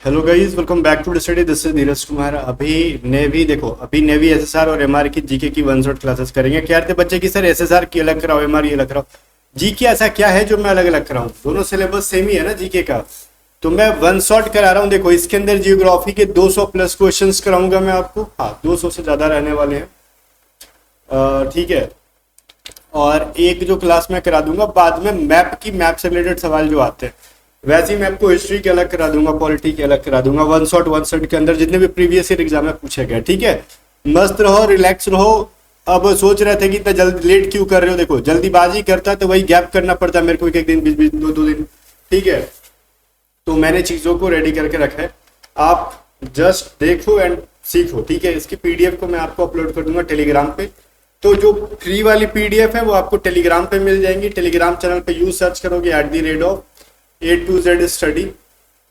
Hello guys, welcome back to study. This is Dheeraj Kumar. अभी Navy SSR और MR की GK की वन शॉट क्लासेस करेंगे। क्या थे बच्चे की सर एसएसआर की अलग कराओ, एमआर ये अलग कराओ, जीके ऐसा क्या है जो मैं अलग अलग कराऊं? दोनों सिलेबस सेम ही है ना जीके का। तो मैं वन शॉट करा रहा हूँ। देखो इसके अंदर जियोग्राफी के 200 प्लस क्वेश्चंस कराऊंगा मैं आपको। हाँ, 200 से ज्यादा रहने वाले हैं। ठीक है। और एक जो क्लास में करा दूंगा बाद में मैप से रिलेटेड सवाल जो आते हैं, वैसे ही मैं आपको हिस्ट्री के अलग करा दूंगा, पॉलिटी के अलग करा दूंगा। वन शॉट के अंदर जितने भी प्रीवियस ईयर एग्जाम में पूछे गए। ठीक है, मस्त रहो, रिलैक्स रहो। अब सोच रहे थे कि इतना जल्दी लेट क्यों कर रहे हो? देखो जल्दीबाजी करता तो वही गैप करना पड़ता मेरे को, एक दिन बीच बीच दो दिन। ठीक है, तो मैंने चीजों को रेडी करके रखा है, आप जस्ट देखो एंड सीखो। ठीक है, इसकी पीडीएफ को मैं आपको अपलोड कर दूंगा टेलीग्राम पे। तो जो फ्री वाली पीडीएफ है वो आपको टेलीग्राम पे मिल जाएंगी। टेलीग्राम चैनल पे यूज सर्च करोगे @A to Z स्टडी।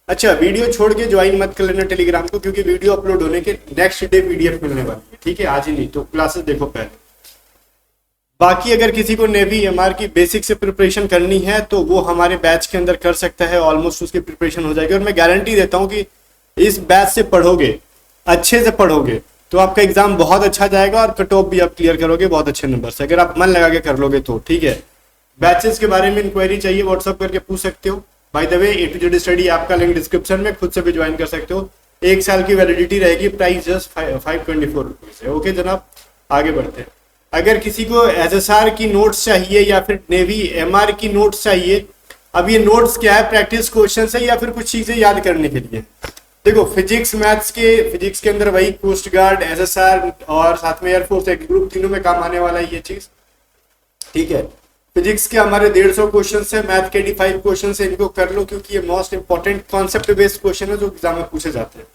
अच्छा, वीडियो छोड़ के ज्वाइन मत कर लेना टेलीग्राम को, क्योंकि वीडियो अपलोड होने के नेक्स्ट डे पीडीएफ मिलने वाली है। ठीक है, आज ही नहीं तो क्लासेस देखो पहले। बाकी अगर किसी को नेवी एमआर की बेसिक से प्रिपरेशन करनी है तो वो हमारे बैच के अंदर कर सकता है। ऑलमोस्ट उसकी प्रिपरेशन हो जाएगी। और मैं गारंटी देता हूँ कि इस बैच से पढ़ोगे, अच्छे से पढ़ोगे, तो आपका एग्जाम बहुत अच्छा जाएगा और कट ऑफ भी आप क्लियर करोगे बहुत अच्छे नंबर से, अगर आप मन लगा के कर लोगे तो। ठीक है, बैचेस के बारे में इंक्वायरी चाहिए व्हाट्सअप करके पूछ सकते हो। Bye the way A to Z study आपका लिंक डिस्क्रिप्शन में, खुद से भी ज्वाइन कर सकते हो। 1 साल की वैलिडिटी रहेगी। प्राइस जस्ट 524 रुपीज है। ओके जनाब, आगे बढ़ते हैं। अगर किसी को एसएसआर की नोट्स चाहिए या फिर नेवी एमआर की नोट्स चाहिए, अब ये नोट्स क्या है? प्रैक्टिस क्वेश्चन है या फिर कुछ चीजें याद करने के लिए? देखो फिजिक्स के अंदर वही कोस्ट गार्ड, एसएसआर और साथ में एयरफोर्स एक ग्रुप, तीनों में काम आने वाला है ये चीज। ठीक है, फिजिक्स के हमारे 150 क्वेश्चन है, मैथ के 85 क्वेश्चन है। इनको कर लो क्योंकि ये most important concept based question है जो एग्जाम में पूछे जाते हैं।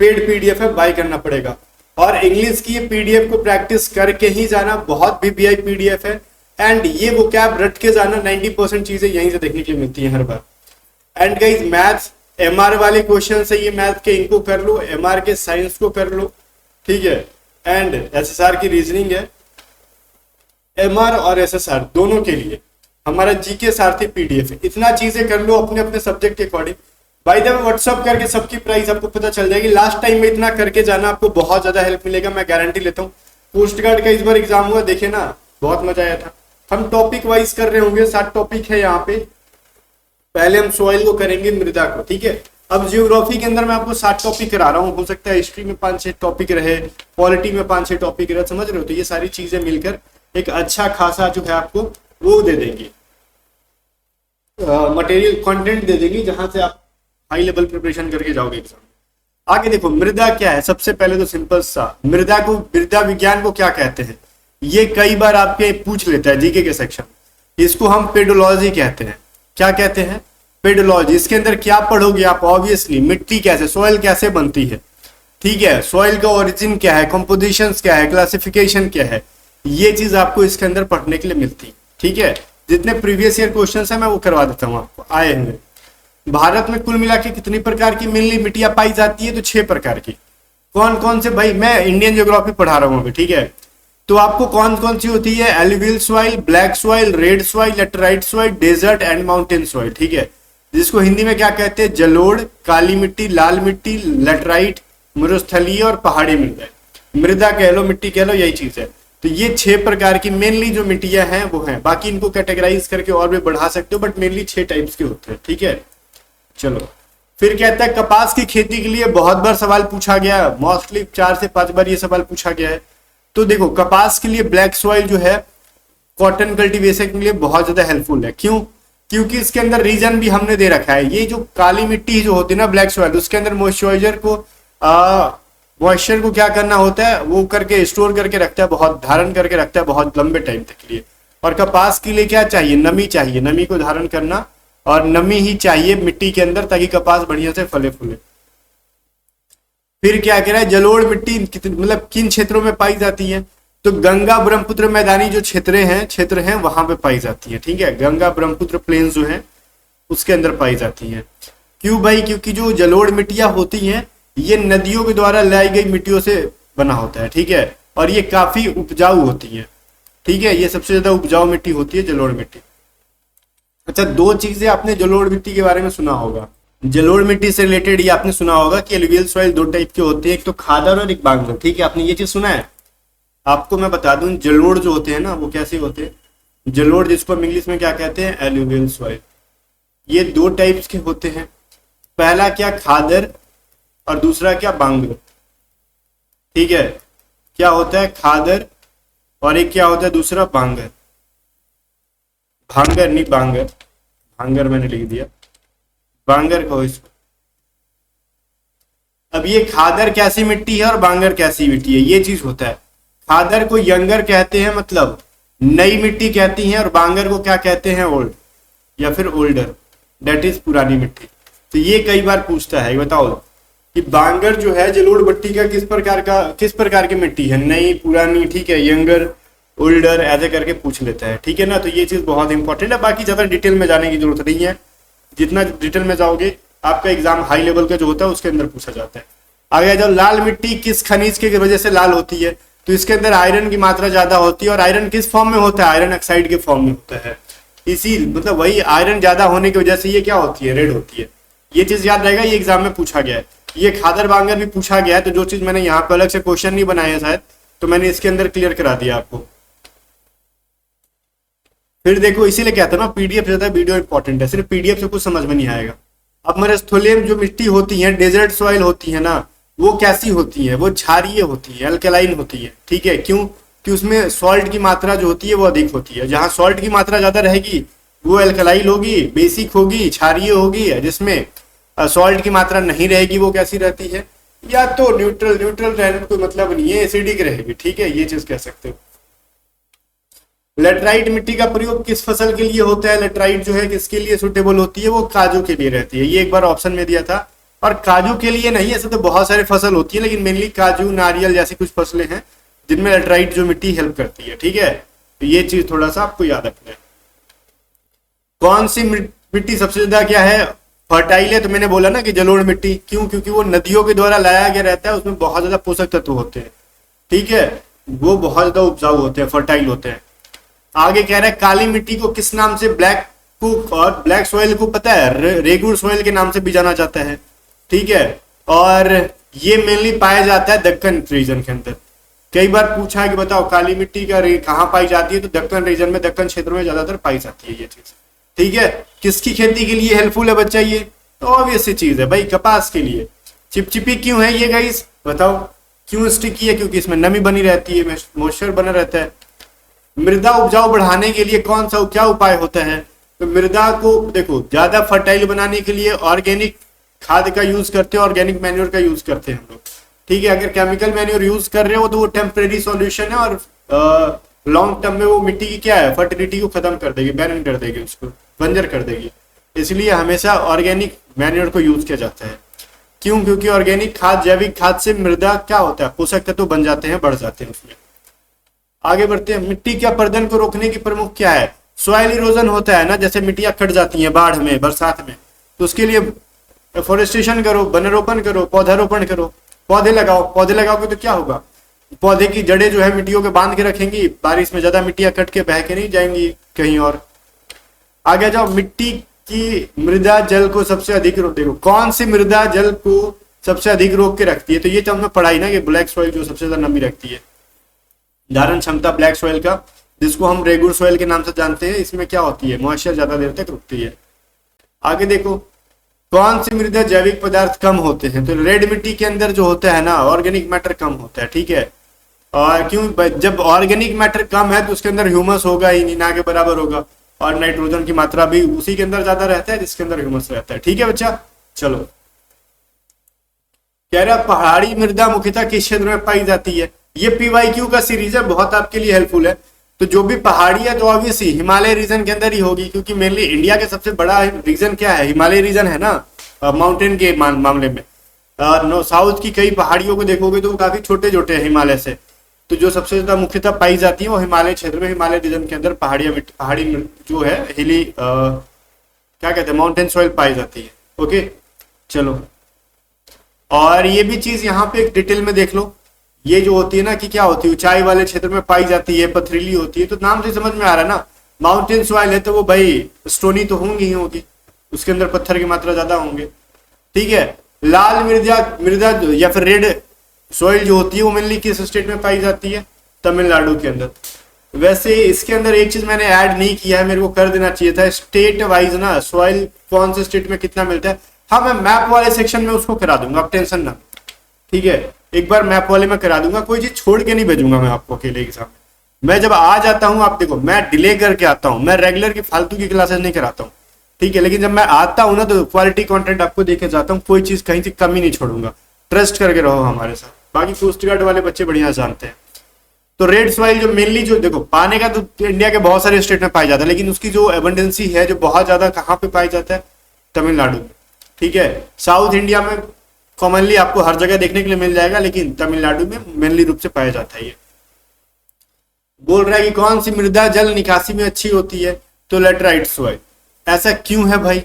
पेड पीडीएफ है, बाय करना पड़ेगा। और इंग्लिश की ये पीडीएफ को प्रैक्टिस करके ही जाना, बहुत बीबीआई पीडीएफ है। एंड ये वो कैब रट के जाना, 90% चीजें यहीं से देखने के लिए मिलती है हर बार। एंड गाइस, मैथ्स एमआर वाले क्वेश्चन है, ये मैथ के इनको कर लो, एमआर के साइंस को कर लो। ठीक है, एंड एसएसआर की रीजनिंग है। एमआर और एसएसआर दोनों के लिए हमारा जीके सारथी पीडीएफ है। इतना चीजें कर लो अपने अपने सब्जेक्ट के according. By the way WhatsApp करके सबकी प्राइस आपको पता चल जाएगी। लास्ट टाइम में इतना करके जाना, आपको बहुत ज्यादा हेल्प मिलेगा, मैं गारंटी लेता हूँ। पोस्ट गार्ड का इस बार एग्जाम हुआ, देखे ना, बहुत मजा आया था। हम टॉपिक वाइज कर रहे होंगे, 7 टॉपिक है यहाँ पे। पहले हम सॉइल को करेंगे, मृदा को। ठीक है, अब जियोग्राफी के अंदर मैं आपको 7 टॉपिक करा रहा हूँ। हो सकता है हिस्ट्री में 5-6 टॉपिक रहे, पॉलिटी में 5-6 टॉपिक रहे, समझ रहे हो? तो ये सारी चीजें मिलकर एक अच्छा खासा जो है आपको वो दे देंगी, मटेरियल कंटेंट दे देंगी, जहां से आप हाई लेवल प्रिपरेशन करके जाओगे एग्जाम। आगे देखो, मृदा क्या है? सबसे पहले तो सिंपल सा, मृदा विज्ञान को क्या कहते हैं? ये कई बार आपके पूछ लेता है जीके के सेक्शन। इसको हम पेडोलॉजी कहते हैं। क्या कहते हैं? पेडोलॉजी। इसके अंदर क्या पढ़ोगे आप? ऑब्वियसली मिट्टी कैसे, सॉइल कैसे बनती है। ठीक है, सॉइल का ओरिजिन क्या है, कंपोजिशन क्या है, क्लासिफिकेशन क्या है, ये चीज आपको इसके अंदर पढ़ने के लिए मिलती है। ठीक है, जितने प्रीवियस ईयर क्वेश्चन है मैं वो करवा देता हूँ आपको, आए हुए। भारत में कुल मिला के कितनी प्रकार की मेनली मिट्टियां पाई जाती है? तो 6 प्रकार की। कौन कौन से? भाई मैं इंडियन ज्योग्राफी पढ़ा रहा हूँ अभी। ठीक है, तो आपको कौन कौन सी होती है? Alluvial soil, black soil, red soil, laterite soil, desert and mountain soil. ठीक है, जिसको हिंदी में क्या कहते हैं? जलोढ़, काली मिट्टी, लाल मिट्टी, लेटराइट, मरुस्थलीय और पहाड़ी मृदा कह लो, मिट्टी कह लो, यही चीज है। तो ये 6 प्रकार की मेनली जो मिट्टियां हैं वो हैं। बाकी इनको कैटेगराइज करके और भी बढ़ा सकते हो, बट मेनली 6 टाइप्स के होते हैं। ठीक है, चलो फिर कहता है कपास की खेती के लिए बहुत बार सवाल पूछा गया, मोस्टली 4 से 5 बार ये सवाल पूछा गया है। तो देखो कपास के लिए ब्लैक सॉइल जो है कॉटन कल्टीवेशन के लिए बहुत ज्यादा हेल्पफुल है। क्यों? क्योंकि इसके अंदर रीजन भी हमने दे रखा है। ये जो काली मिट्टी जो होती है ना, ब्लैक सॉइल, उसके अंदर मॉइस्चर को क्या करना होता है? वो करके स्टोर करके रखता है, बहुत धारण करके रखता है बहुत लंबे टाइम तक के लिए। और कपास के लिए क्या चाहिए? नमी चाहिए, नमी को धारण करना, और नमी ही चाहिए मिट्टी के अंदर, ताकि कपास बढ़िया से फले फूले। फिर क्या कह रहा है? जलोढ़ मिट्टी मतलब किन क्षेत्रों में पाई जाती है? तो गंगा ब्रह्मपुत्र मैदानी जो क्षेत्र हैं वहां पे पाई जाती है। ठीक है, गंगा ब्रह्मपुत्र प्लेन्स जो है उसके अंदर पाई जाती है। क्यों भाई? क्योंकि जो जलोढ़ मिट्टियां होती हैं ये नदियों के द्वारा लाई गई मिट्टियों से बना होता है। ठीक है, और ये काफी उपजाऊ होती है। ठीक है, ये सबसे ज्यादा उपजाऊ मिट्टी होती है जलोढ़ मिट्टी। अच्छा, 2 चीजें आपने जलोढ़ मिट्टी के बारे में सुना होगा। जलोढ़ मिट्टी से रिलेटेड ये आपने सुना होगा कि एलुवियल सॉइल दो टाइप के होते हैं, एक तो खादर और एक बांगर। ठीक है, आपने ये चीज सुना है। आपको मैं बता दूं, जलोढ़ जो होते हैं ना वो कैसे होते हैं, जलोढ़ जिसको हम इंग्लिश में क्या कहते हैं, एलुवियल सॉइल, ये दो टाइप्स के होते हैं। पहला क्या, खादर, और दूसरा क्या, बांगर। ठीक है, क्या होता है खादर और एक क्या होता है दूसरा, बांगर। भांगर नहीं, बांगर, भांगर मैंने लिख दिया, बांगर कहो इसको। अब ये खादर कैसी मिट्टी है और बांगर कैसी मिट्टी है, ये चीज होता है। खादर को यंगर कहते हैं, मतलब नई मिट्टी कहती हैं, और बांगर को क्या कहते हैं, ओल्ड या फिर ओल्डर, डेट इज पुरानी मिट्टी। तो ये कई बार पूछता है, बताओ कि बांगर जो है जलोढ़ मिट्टी का किस प्रकार की मिट्टी है, नई, पुरानी, ठीक है, यंगर, ओल्डर, ऐसे करके पूछ लेता है। ठीक है ना, तो ये चीज बहुत इंपॉर्टेंट है। बाकी ज्यादा डिटेल में जाने की जरूरत नहीं है, जितना डिटेल में जाओगे आपका एग्जाम हाई लेवल का जो होता है उसके अंदर पूछा जाता है। आगे जब लाल मिट्टी किस खनिज की वजह से लाल होती है, तो इसके अंदर आयरन की मात्रा ज्यादा होती है, और आयरन किस फॉर्म में होता है, आयरन ऑक्साइड के फॉर्म में होता है। इसी मतलब वही आयरन ज्यादा होने की वजह से ये क्या होती है, रेड होती है। ये चीज याद रहेगा, ये एग्जाम में पूछा गया है। ये खादर बांगर भी पूछा गया है, तो जो चीज मैंने यहाँ पे अलग से क्वेश्चन नहीं बनाया है शायद, तो मैंने इसके अंदर क्लियर करा दिया आपको। फिर देखो, इसीलिए कहता है ना पीडीएफ ज्यादा वीडियो इंपॉर्टेंट है, सिर्फ पीडीएफ से कुछ समझ में नहीं आएगा। अब मरुस्थलीय जो मिट्टी होती है, डेजर्ट सॉइल होती है ना, वो कैसी होती है, वो क्षारीय होती है, अल्कलाइन होती है। ठीक है, क्यों कि उसमें सॉल्ट की मात्रा जो होती है वो अधिक होती है। जहां सॉल्ट की मात्रा ज्यादा रहेगी वो अल्कलाइन होगी, बेसिक होगी, क्षारीय होगी। जिसमें सॉल्ट की मात्रा नहीं रहेगी वो कैसी रहती है, या तो न्यूट्रल, न्यूट्रल रहने का कोई मतलब नहीं है, एसिडिक रहेगी। ठीक है, ये चीज कह सकते हो। लेटराइट मिट्टी का प्रयोग किस फसल के लिए होता है, लेटराइट जो है किसके लिए सुटेबल होती है, वो काजू के लिए रहती है। ये एक बार ऑप्शन में दिया था, और काजू के लिए नहीं, ऐसे तो बहुत सारे फसल होती है, लेकिन मेनली काजू, नारियल जैसी कुछ फसलें हैं जिनमें लेटराइट जो मिट्टी हेल्प करती है। ठीक है, तो ये चीज थोड़ा सा आपको याद रखना है। कौन सी मिट्टी सबसे ज्यादा क्या है, फर्टाइल है, तो मैंने बोला ना कि जलोढ़ मिट्टी। क्यों, क्योंकि वो नदियों के द्वारा लाया गया रहता है, उसमें बहुत ज्यादा पोषक तत्व होते हैं। ठीक है, वो बहुत ज्यादा उपजाऊ होते हैं, फर्टाइल होते हैं। आगे कह रहा है काली मिट्टी को किस नाम से, ब्लैक कुक, और ब्लैक सॉइल को पता है रेगुर सॉइल के नाम से भी जाना जाता है। ठीक है, और ये मेनली पाया जाता है दक्कन रीजन के अंदर। कई बार पूछा है कि बताओ काली मिट्टी का कहाँ पाई जाती है, तो दक्कन रीजन में, दक्कन क्षेत्र में ज्यादातर पाई जाती है ये चीज। ठीक है, किसकी खेती के लिए हेल्पफुल है बच्चा, ये तो ऑब्वियस सी चीज है भाई, कपास के लिए। चिपचिपी क्यों है ये गाइस, बताओ क्यों स्टिकी है, क्योंकि इसमें नमी बनी रहती है, मॉइस्चर बना रहता है। मृदा उपजाऊ बढ़ाने के लिए कौन सा क्या उपाय होता है, तो मृदा को देखो ज्यादा फर्टाइल बनाने के लिए ऑर्गेनिक खाद का यूज करते हैं, ऑर्गेनिक मैन्योर का यूज करते हैं हम लोग। ठीक है, अगर केमिकल मैन्योर यूज कर रहे हो तो वो टेम्परेरी सॉल्यूशन है, और लॉन्ग टर्म में वो मिट्टी की क्या है, फर्टिलिटी को खत्म कर देगी, बैरन कर देगी, उसको बंजर कर देगी। इसलिए हमेशा ऑर्गेनिक मैन्योर को यूज किया जाता है। क्यों, क्योंकि ऑर्गेनिक खाद, जैविक खाद से मृदा क्या होता है, पोषक तत्व बन जाते हैं, बढ़ जाते हैं उसमें। आगे बढ़ते हैं, मिट्टी के अपरदन को रोकने की प्रमुख क्या है, सॉइल इरोजन होता है ना, जैसे मिट्टियां कट जाती हैं बाढ़ में, बरसात में, तो उसके लिए फॉरेस्टेशन करो, वनरोपण करो, पौधारोपण करो, पौधे लगाओ। पौधे लगाओगे तो क्या होगा, पौधे की जड़ें जो है मिट्टियों के बांध के रखेंगी, बारिश में ज्यादा मिट्टियां कट के बह के नहीं जाएंगी कहीं और। आगे जाओ, मिट्टी की मृदा जल को सबसे अधिक रोक, देखो कौन सी मृदा जल को सबसे अधिक रोक के रखती है, तो ये तो हमने पढ़ाई ना कि ब्लैक सॉइल जो सबसे ज्यादा नमी रखती है, धारण क्षमता ब्लैक सॉइल का, जिसको हम रेगुर सॉइल के नाम से जानते हैं, इसमें क्या होती है, मॉइस्चर ज्यादा देर तक रुकती है। आगे देखो, कौन सी मृदा जैविक पदार्थ कम होते हैं, तो रेड मिट्टी के अंदर जो होता है ना, ऑर्गेनिक मैटर कम होता है। ठीक है, और क्यों, जब ऑर्गेनिक मैटर कम है तो उसके अंदर ह्यूमस होगा ही नहीं, ना के बराबर होगा, और नाइट्रोजन की मात्रा भी उसी के अंदर ज्यादा रहता है जिसके अंदर ह्यूमस रहता है। ठीक है बच्चा, चलो। कह रहा पहाड़ी मृदा मुख्यतः किस क्षेत्र में पाई जाती है, ये पीवाईक्यू का सीरीज है, बहुत आपके लिए हेल्पफुल है। तो जो भी पहाड़ी है तो ऑब्वियसली हिमालय रीजन के अंदर ही होगी, क्योंकि मेनली इंडिया के सबसे बड़ा रीजन क्या है, हिमालय रीजन है ना, माउंटेन के मामले में। साउथ की कई पहाड़ियों को देखोगे तो वो काफी छोटे छोटे हैं हिमालय से, तो जो सबसे ज्यादा मुख्यतः पाई जाती है वो हिमालय क्षेत्र में, हिमालय रीजन के अंदर पहाड़ी जो है हिली क्या कहते हैं, माउंटेन सॉइल पाई जाती है। ओके चलो, और ये भी चीज यहाँ पे एक डिटेल में देख लो, ये जो होती है ना कि क्या होती है, ऊंचाई वाले क्षेत्र में पाई जाती है, पथरीली होती है, तो नाम से समझ में आ रहा है ना, माउंटेन सॉइल है तो वो भाई स्टोनी तो होंगी ही होगी, उसके अंदर पत्थर की मात्रा ज्यादा होंगे। ठीक है। लाल मृदा मृदा या फिर रेड सॉइल जो होती है वो मेनली किस स्टेट में पाई जाती है? तमिलनाडु के अंदर। वैसे इसके अंदर एक चीज मैंने ऐड नहीं किया है, मेरे को कर देना चाहिए था, स्टेट वाइज ना सॉइल कौन से स्टेट में कितना मिलता है। हाँ, मैं मैप वाले सेक्शन में उसको करा दूंगा, आप टेंशन ना, ठीक है। एक बार मैप वाले में करा दूंगा, कोई चीज छोड़ के नहीं भेजूंगा मैं आपको अकेले एग्जाम में। मैं जब आ जाता हूँ, आप देखो मैं डिले करके आता हूँ, मैं रेगुलर की फालतू की क्लासेस नहीं कराता हूँ, ठीक है। लेकिन जब मैं आता हूँ ना तो क्वालिटी कंटेंट आपको देके जाता हूँ, कोई चीज कहीं से कमी नहीं छोड़ूंगा, ट्रस्ट करके रहो हमारे साथ। बाकी कोस्ट गार्ड वाले बच्चे बढ़िया जानते हैं। तो रेड सॉइल जो मेनली जो देखो पाने का तो इंडिया के बहुत सारे स्टेट में पाया जाता है, लेकिन उसकी जो एबंडेंसी है जो बहुत ज्यादा कहाँ पे पाया जाता है? तमिलनाडु में, ठीक है। साउथ इंडिया में कॉमनली आपको हर जगह देखने के लिए मिल जाएगा, लेकिन तमिलनाडु में मेनली रूप से पाया जाता है ये। बोल रहा है कि कौन सी मृदा जल निकासी में अच्छी होती है? तो लेटराइट सॉइल। ऐसा क्यों है भाई?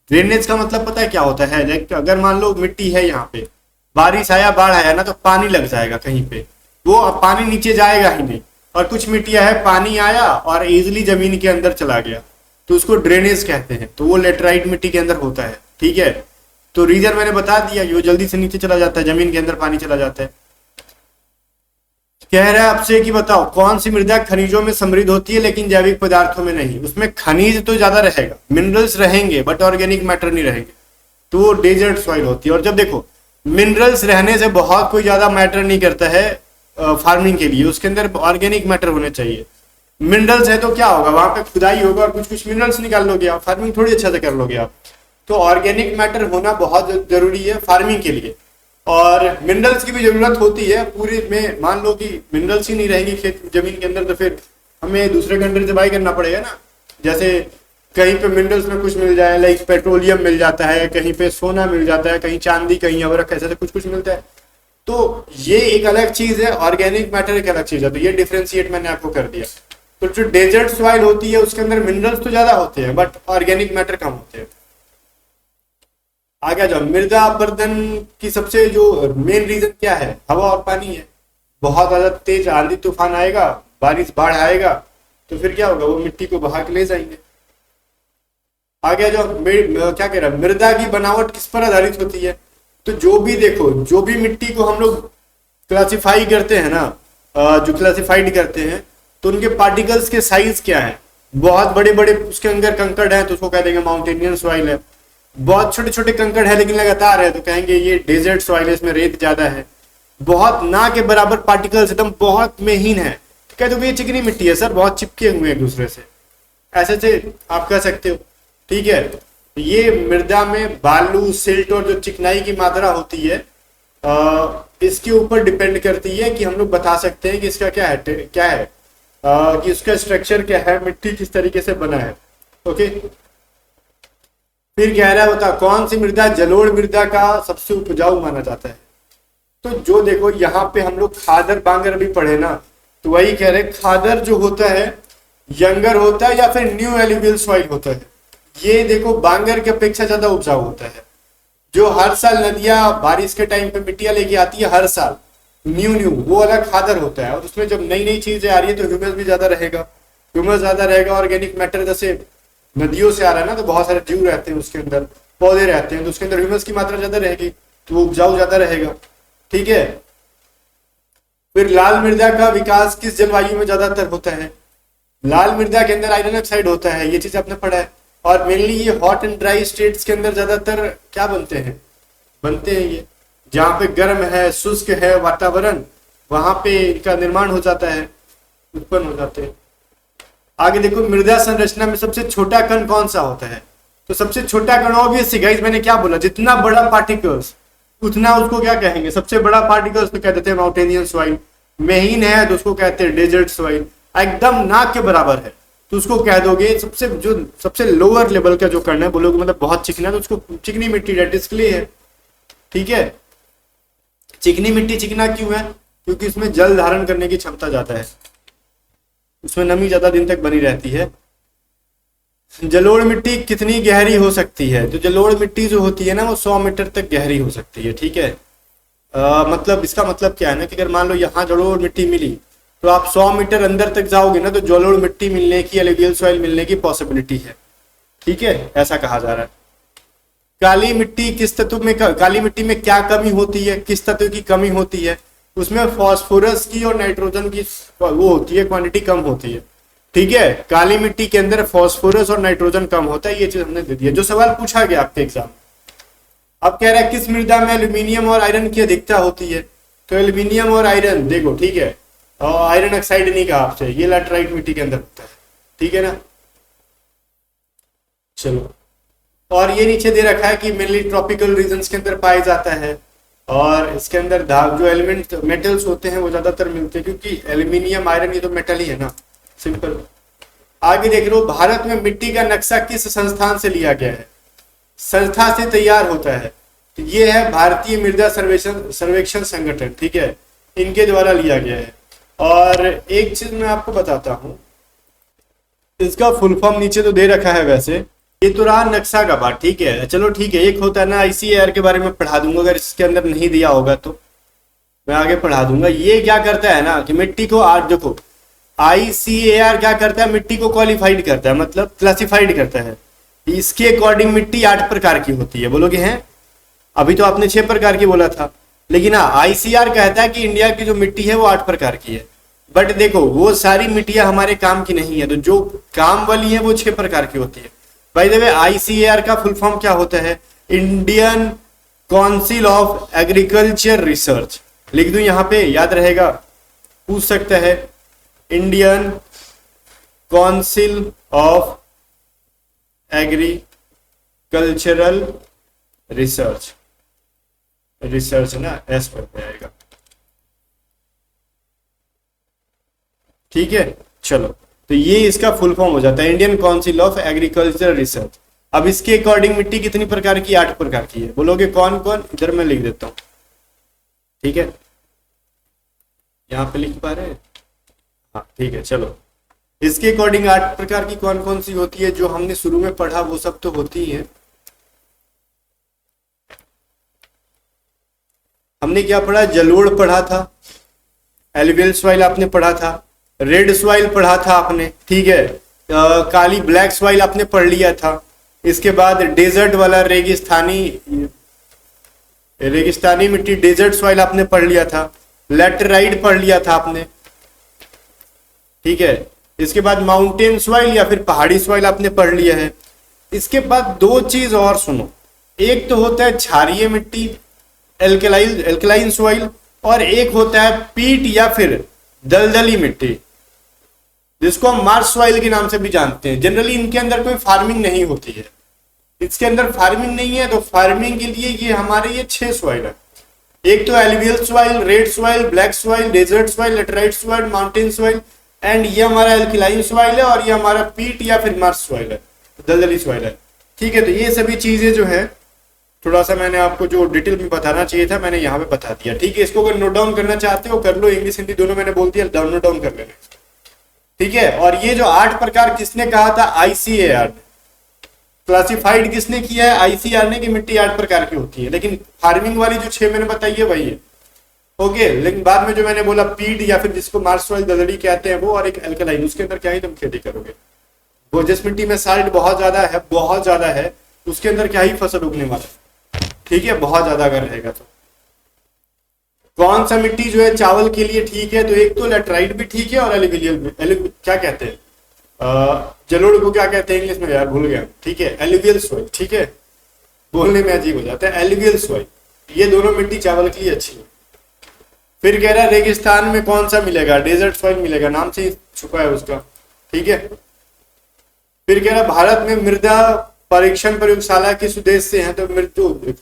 ड्रेनेज का मतलब पता है क्या होता है? अगर मान लो मिट्टी है यहाँ पे, बारिश आया बाढ़ आया ना तो पानी लग जाएगा कहीं पे, वो अब पानी नीचे जाएगा ही नहीं। और कुछ मिट्टियां है पानी आया और इजिली जमीन के अंदर चला गया, तो उसको ड्रेनेज कहते हैं। तो वो लेटराइट मिट्टी के अंदर होता है, ठीक है। तो रीजन मैंने बता दिया, वो जल्दी से नीचे चला जाता है, जमीन के अंदर पानी चला जाता है। कह रहा है आपसे कि बताओ कौन सी मृदा खनिजों में समृद्ध होती है लेकिन जैविक पदार्थों में नहीं? उसमें खनिज तो ज्यादा रहेगा, मिनरल्स रहेंगे बट ऑर्गेनिक मैटर नहीं रहेंगे, तो वो डेजर्ट सॉइल होती है। और जब देखो मिनरल्स रहने से बहुत कोई ज्यादा मैटर नहीं करता है फार्मिंग के लिए, उसके अंदर ऑर्गेनिक मैटर होने चाहिए। मिनरल्स है तो क्या होगा, वहां पे खुदाई होगा और कुछ कुछ मिनरल्स निकाल लोगे आप, फार्मिंग थोड़ी अच्छा से कर लोगे आप। तो ऑर्गेनिक मैटर होना बहुत जरूरी है फार्मिंग के लिए। और मिनरल्स की भी जरूरत होती है पूरे में। मान लो कि मिनरल्स ही नहीं रहेंगे खेत जमीन के अंदर, तो फिर हमें दूसरे कंट्री से बाई करना पड़ेगा ना। जैसे कहीं पे मिनरल्स में कुछ मिल जाए, लाइक पेट्रोलियम मिल जाता है, कहीं पे सोना मिल जाता है, कहीं चांदी, कहीं अवरक, ऐसे कुछ कुछ मिलता है। तो ये एक अलग चीज है, ऑर्गेनिक मैटर एक अलग चीज है। तो ये डिफ्रेंशिएट मैंने आपको कर दिया। तो जो डेजर्ट सॉइल होती है उसके अंदर मिनरल्स तो ज्यादा होते हैं बट ऑर्गेनिक मैटर कम होते हैं। आगे जाओ, मृदा अपरदन की सबसे जो मेन रीजन क्या है? हवा और पानी है। बहुत ज्यादा तेज आंधी तूफान आएगा, बारिश बाढ़ आएगा, तो फिर क्या होगा? वो मिट्टी को बहा के ले जाएंगे। आगे जाओ, क्या कह रहा है, मृदा की बनावट किस पर आधारित होती है? तो जो भी देखो, जो भी मिट्टी को हम लोग क्लासिफाई करते हैं ना, जो क्लासिफाइड करते हैं, तो उनके पार्टिकल्स के साइज क्या है? बहुत बड़े बड़े उसके अंदर कंकड़ है तो उसको कह देंगे माउंटेनियन सॉइल है। बहुत छोटे छोटे कंकड़ है लेकिन लगातार है तो कहेंगे ये डेजर्ट सॉइल है, इसमें रेत ज्यादा है। बहुत ना के बराबर पार्टिकल्स एकदम बहुत महीन है तो कह दो ये चिकनी मिट्टी है सर, बहुत चिपके हुए एक दूसरे से, ऐसे से आप कह सकते हो, ठीक है। ये मृदा में बालू, सिल्ट और जो चिकनाई की मात्रा होती है इसके ऊपर डिपेंड करती है कि हम लोग बता सकते हैं कि इसका क्या है, कि उसका स्ट्रक्चर क्या है, मिट्टी किस तरीके से बना है। ओके, फिर कह रहा है बता कौन सी मृदा जलोढ़ मृदा का सबसे उपजाऊ माना जाता है? तो जो देखो यहाँ पे हम लोग खादर बांगर भी पढ़े ना, तो वही कह रहे खादर जो होता है यंगर होता है या फिर न्यू एल्यूवियल सॉइल होता है। ये देखो बांगर की अपेक्षा ज्यादा उपजाऊ होता है। जो हर साल नदियां बारिश के टाइम पे मिट्टियां लेके आती है हर साल, न्यू वो अलग खादर होता है। और उसमें जब नई नई चीजें आ रही है तो ह्यूमस भी ज्यादा रहेगा, ऑर्गेनिक मैटर जैसे नदियों से आ रहा है ना, तो बहुत सारे जीव रहते हैं उसके अंदर, पौधे रहते हैं, तो उसके अंदर ह्यूमस की मात्रा ज्यादा रहेगी तो वो उपजाऊ ज्यादा रहेगा, ठीक है। फिर लाल मृदा का विकास किस जलवायु में ज्यादातर होता है? लाल मृदा के अंदर आयरन ऑक्साइड होता है, ये चीज आपने पढ़ा है। और मेनली ये हॉट एंड ड्राई स्टेट्स के अंदर ज्यादातर क्या बनते हैं ये, जहाँ पे गर्म है, शुष्क है वातावरण, वहां पे इनका निर्माण हो जाता है, उत्पन्न हो जाते हैं। आगे देखो, मृदा संरचना में सबसे छोटा कण कौन सा होता है? तो सबसे छोटा कण ऑब्वियसली गाइस मैंने क्या बोला, जितना बड़ा पार्टिकल्स उतना उसको क्या कहेंगे, सबसे बड़ा पार्टिकल्स तो कह देते हैं माउंटेनियन सॉइल। महीन है तो उसको कहते हैं डेजर्ट सॉइल। एकदम नाक के बराबर है तो उसको कह दोगे सबसे लोअर लेवल का जो कण है, बोलोगे मतलब बहुत चिकना, तो उसको चिकनी मिट्टी डेट इज क्ले है, ठीक है। चिकनी मिट्टी चिकना क्यों है? क्योंकि उसमें जल धारण करने की क्षमता ज्यादा है, उसमें नमी ज्यादा दिन तक बनी रहती है। जलोढ़ मिट्टी कितनी गहरी हो सकती है? तो जलोढ़ मिट्टी जो होती है ना वो 100 मीटर तक गहरी हो सकती है, ठीक है। मतलब इसका मतलब क्या है ना कि अगर मान लो यहाँ जलोढ़ मिट्टी मिली तो आप 100 मीटर अंदर तक जाओगे ना तो जलोढ़ मिट्टी मिलने की, एलुवियल सॉइल मिलने की पॉसिबिलिटी है, ठीक है, ऐसा कहा जा रहा है। काली मिट्टी किस तत्व में, काली मिट्टी में क्या कमी होती है, किस तत्व की कमी होती है? उसमें फास्फोरस की और नाइट्रोजन की वो होती है, क्वांटिटी कम होती है। ठीक है, काली मिट्टी के अंदर फास्फोरस और नाइट्रोजन कम होता है, ये चीज हमने दे दी है। जो सवाल पूछा गया आपके एग्जाम, अब कह रहा है किस मृदा में एल्यूमिनियम और आयरन की अधिकता होती है? तो एल्यूमिनियम और आयरन देखो, ठीक है, और आयरन ऑक्साइड नहीं कहा आपसे, ये लैटराइट मिट्टी के अंदर होता है। ठीक है ना, चलो, और ये नीचे दे रखा है कि मेनली ट्रॉपिकल रीजन्स के अंदर पाया जाता है, और इसके अंदर जो एलिमेंट मेटल्स होते हैं वो ज्यादातर मिलते हैं, क्योंकि एल्यूमिनियम आयरन ये तो मेटल ही है ना, सिंपल। आगे देख लो, भारत में मिट्टी का नक्शा किस संस्थान से लिया गया है? संस्था से तैयार होता है, तो ये है भारतीय मृदा सर्वेक्षण संगठन। ठीक है, इनके द्वारा लिया गया है। और एक चीज मैं आपको बताता हूं, इसका फुल फॉर्म नीचे तो दे रखा है, वैसे ये तो रहा नक्शा का बात। ठीक है, चलो ठीक है, एक होता है ना आईसीएआर के बारे में पढ़ा दूंगा, अगर इसके अंदर नहीं दिया होगा तो मैं आगे पढ़ा दूंगा। ये क्या करता है ना कि मिट्टी को आज देखो, आईसीएआर क्या करता है, मिट्टी को क्वालिफाइड करता है, मतलब क्लासिफाइड करता है। इसके अकॉर्डिंग मिट्टी 8 प्रकार की होती है, बोलोगे हैं? अभी तो आपने 6 प्रकार की बोला था, लेकिन हाँ आईसीआर कहता है कि इंडिया की जो मिट्टी है वो 8 प्रकार की है। बट देखो, वो सारी मिट्टियां हमारे काम की नहीं है, तो जो काम वाली है वो 6 प्रकार की होती है। बाय द वे, आईसीएआर का फुल फॉर्म क्या होता है? Indian council of agriculture research. लिख दूं यहां पे, याद रहेगा, पूछ सकता है। Indian council of agricultural research, research ना एस पर आएगा। ठीक है, चलो, तो ये इसका फुल फॉर्म हो जाता है Indian council of agriculture research. अब इसके अकॉर्डिंग मिट्टी कितनी प्रकार की? 8 प्रकार की है। बोलोगे कौन कौन? इधर मैं लिख देता हूं। ठीक है, यहां पे लिख पा रहे हैं? हाँ ठीक है, चलो, इसके अकॉर्डिंग 8 प्रकार की कौन कौन सी होती है? जो हमने शुरू में पढ़ा वो सब तो होती है। हमने क्या पढ़ा? जलोढ़ पढ़ा था, एलुवियल सॉइल आपने पढ़ा था, रेड सॉइल पढ़ा था आपने, ठीक है, काली ब्लैक सॉइल आपने पढ़ लिया था। इसके बाद डेजर्ट वाला रेगिस्तानी मिट्टी, डेजर्ट सॉइल आपने पढ़ लिया था। लैटेराइट पढ़ लिया था आपने, ठीक है। इसके बाद माउंटेन सॉइल या फिर पहाड़ी सॉइल आपने पढ़ लिया है। इसके बाद 2 चीज और सुनो, एक तो होता है क्षारीय मिट्टी, एल्कलाइन सॉइल, और एक होता है पीट या फिर दलदली मिट्टी, जिसको हम मार्श सॉइल के नाम से भी जानते हैं। जनरली इनके अंदर कोई फार्मिंग नहीं होती है, इसके अंदर फार्मिंग नहीं है, तो फार्मिंग के लिए ये हमारे ये 6 सॉइल है। एक तो alluvial soil, red soil, black soil, desert soil, laterite soil, mountain soil, and ये हमारा एल्कलाइन सॉइल है, और ये हमारा पीट या फिर मार्श सॉइल है, दलदली सॉइल है। ठीक है, तो ये सभी चीजें जो है, थोड़ा सा मैंने आपको जो डिटेल में बताना चाहिए था मैंने यहाँ पे बता दिया। ठीक है, इसको अगर नोट डाउन करना चाहते हो कर लो, इंग्लिश हिंदी दोनों मैंने बोल दिया, नोट डाउन कर लेना। ठीक है, और ये जो 8 प्रकार किसने कहा था? आईसीएआर ने। क्लासिफाइड किसने किया है? आईसीआर ने, कि मिट्टी 8 प्रकार की होती है, लेकिन फार्मिंग वाली जो 6 मैंने बताई है वही है। ओके, लेकिन बाद में जो मैंने बोला पीट या फिर जिसको मार्श सॉइल दलदली कहते हैं वो, और एक एल्कलाइन, उसके अंदर क्या ही तुम खेती करोगे? वो जिस मिट्टी में साल्ट बहुत ज्यादा है, उसके अंदर क्या ही फसल उगने वाला है। ठीक है, बहुत ज्यादा अगर रहेगा तो। कौन सा मिट्टी जो है चावल के लिए ठीक है? तो एक तो लेटराइट भी ठीक है, और एलुवियल भी, क्या कहते हैं, जलोढ़ को क्या कहते हैं इंग्लिश में यार भूल गया। ठीक है, एलुवियल सॉइल, ठीक है, बोलने में अजीब हो जाता है, एलुवियल सॉइल, ये दोनों मिट्टी चावल के लिए अच्छी है। फिर कह रहा है रेगिस्तान में कौन सा मिलेगा? डेजर्ट सॉइल मिलेगा, नाम से ही छुपा है उसका। ठीक है, फिर कह रहा भारत में मृदा परीक्षण प्रयोगशाला किस उद्देश्य से है? तो मृत्यु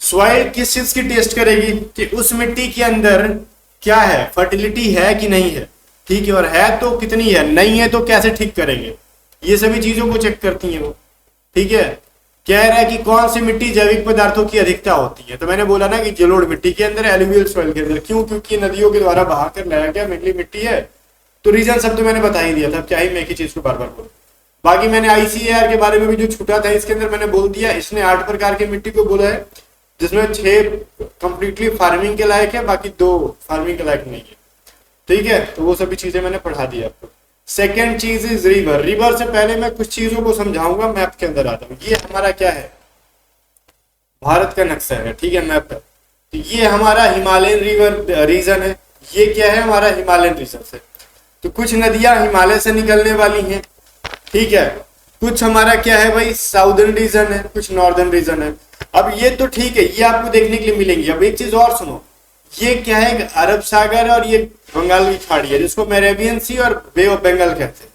सॉइल किस चीज की टेस्ट करेगी कि उस मिट्टी के अंदर क्या है, फर्टिलिटी है कि नहीं है। ठीक है, और है तो कितनी है, नहीं है तो कैसे ठीक करेंगे, ये सभी चीजों को चेक करती है वो। ठीक है, कह रहा है कि कौन सी मिट्टी जैविक पदार्थों की अधिकता होती है? तो मैंने बोला ना कि जलोढ़ मिट्टी के अंदर, एलुवियल सॉइल के अंदर। क्यों? क्योंकि नदियों के द्वारा बहा कर लाया गया मिली मिट्टी है। तो रीजन सब तो मैंने बता ही दिया था, क्या ही मैं एक ही चीज को बार बार बोलूं। बाकी मैंने आईसीएआर के बारे में भी जो छूटा था इसके अंदर मैंने बोल दिया। इसने 8 प्रकार की मिट्टी को बोला है, जिसमें 6 कंप्लीटली फार्मिंग के लायक है, बाकी 2 फार्मिंग के लायक नहीं है। ठीक है, तो वो सभी चीजें मैंने पढ़ा दी आपको। सेकेंड चीज इज रिवर। रिवर से पहले मैं कुछ चीजों को समझाऊंगा, मैप के अंदर आता हूँ। ये हमारा क्या है? भारत का नक्शा है, ठीक है, मैप है। तो ये हमारा हिमालयन रिवर रीजन है, ये क्या है हमारा हिमालयन रीजन से। तो कुछ नदियां हिमालय से निकलने वाली हैं, ठीक है, कुछ हमारा क्या है भाई साउदर्न रीजन है, कुछ नॉर्दर्न रीजन है। अब ये तो ठीक है, ये आपको देखने के लिए मिलेंगी। अब एक चीज और सुनो, ये क्या है अरब सागर और ये बंगाल की खाड़ी है जिसको मैरेबियन सी और बे ऑफ बंगाल कहते हैं।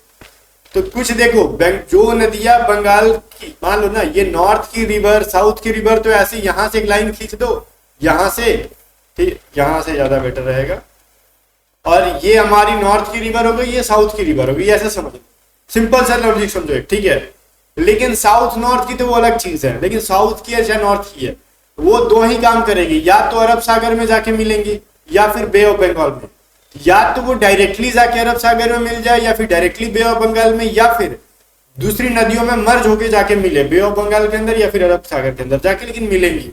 तो कुछ देखो जो नदियां बंगाल की, मान लो ना ये नॉर्थ की रिवर साउथ की रिवर, तो ऐसे यहां से एक लाइन खींच दो यहां से, ठीक, यहां से ज्यादा बेटर रहेगा। और ये हमारी नॉर्थ की रिवर हो गई, ये साउथ की रिवर हो गई, ऐसे समझो, सिंपल सा लॉजिक समझो, ठीक है। लेकिन साउथ नॉर्थ की तो वो अलग चीज है, लेकिन साउथ की है चाहे नॉर्थ की है, वो दो ही काम करेगी, या तो अरब सागर में जाके मिलेंगी या फिर बे ऑफ बंगाल में। या तो वो डायरेक्टली जाके अरब सागर में मिल जाए या फिर डायरेक्टली बे ऑफ बंगाल में, या फिर दूसरी नदियों में मर्ज होके जाके मिले बे ऑफ बंगाल के अंदर या फिर अरब सागर के अंदर जाके, लेकिन मिलेंगी।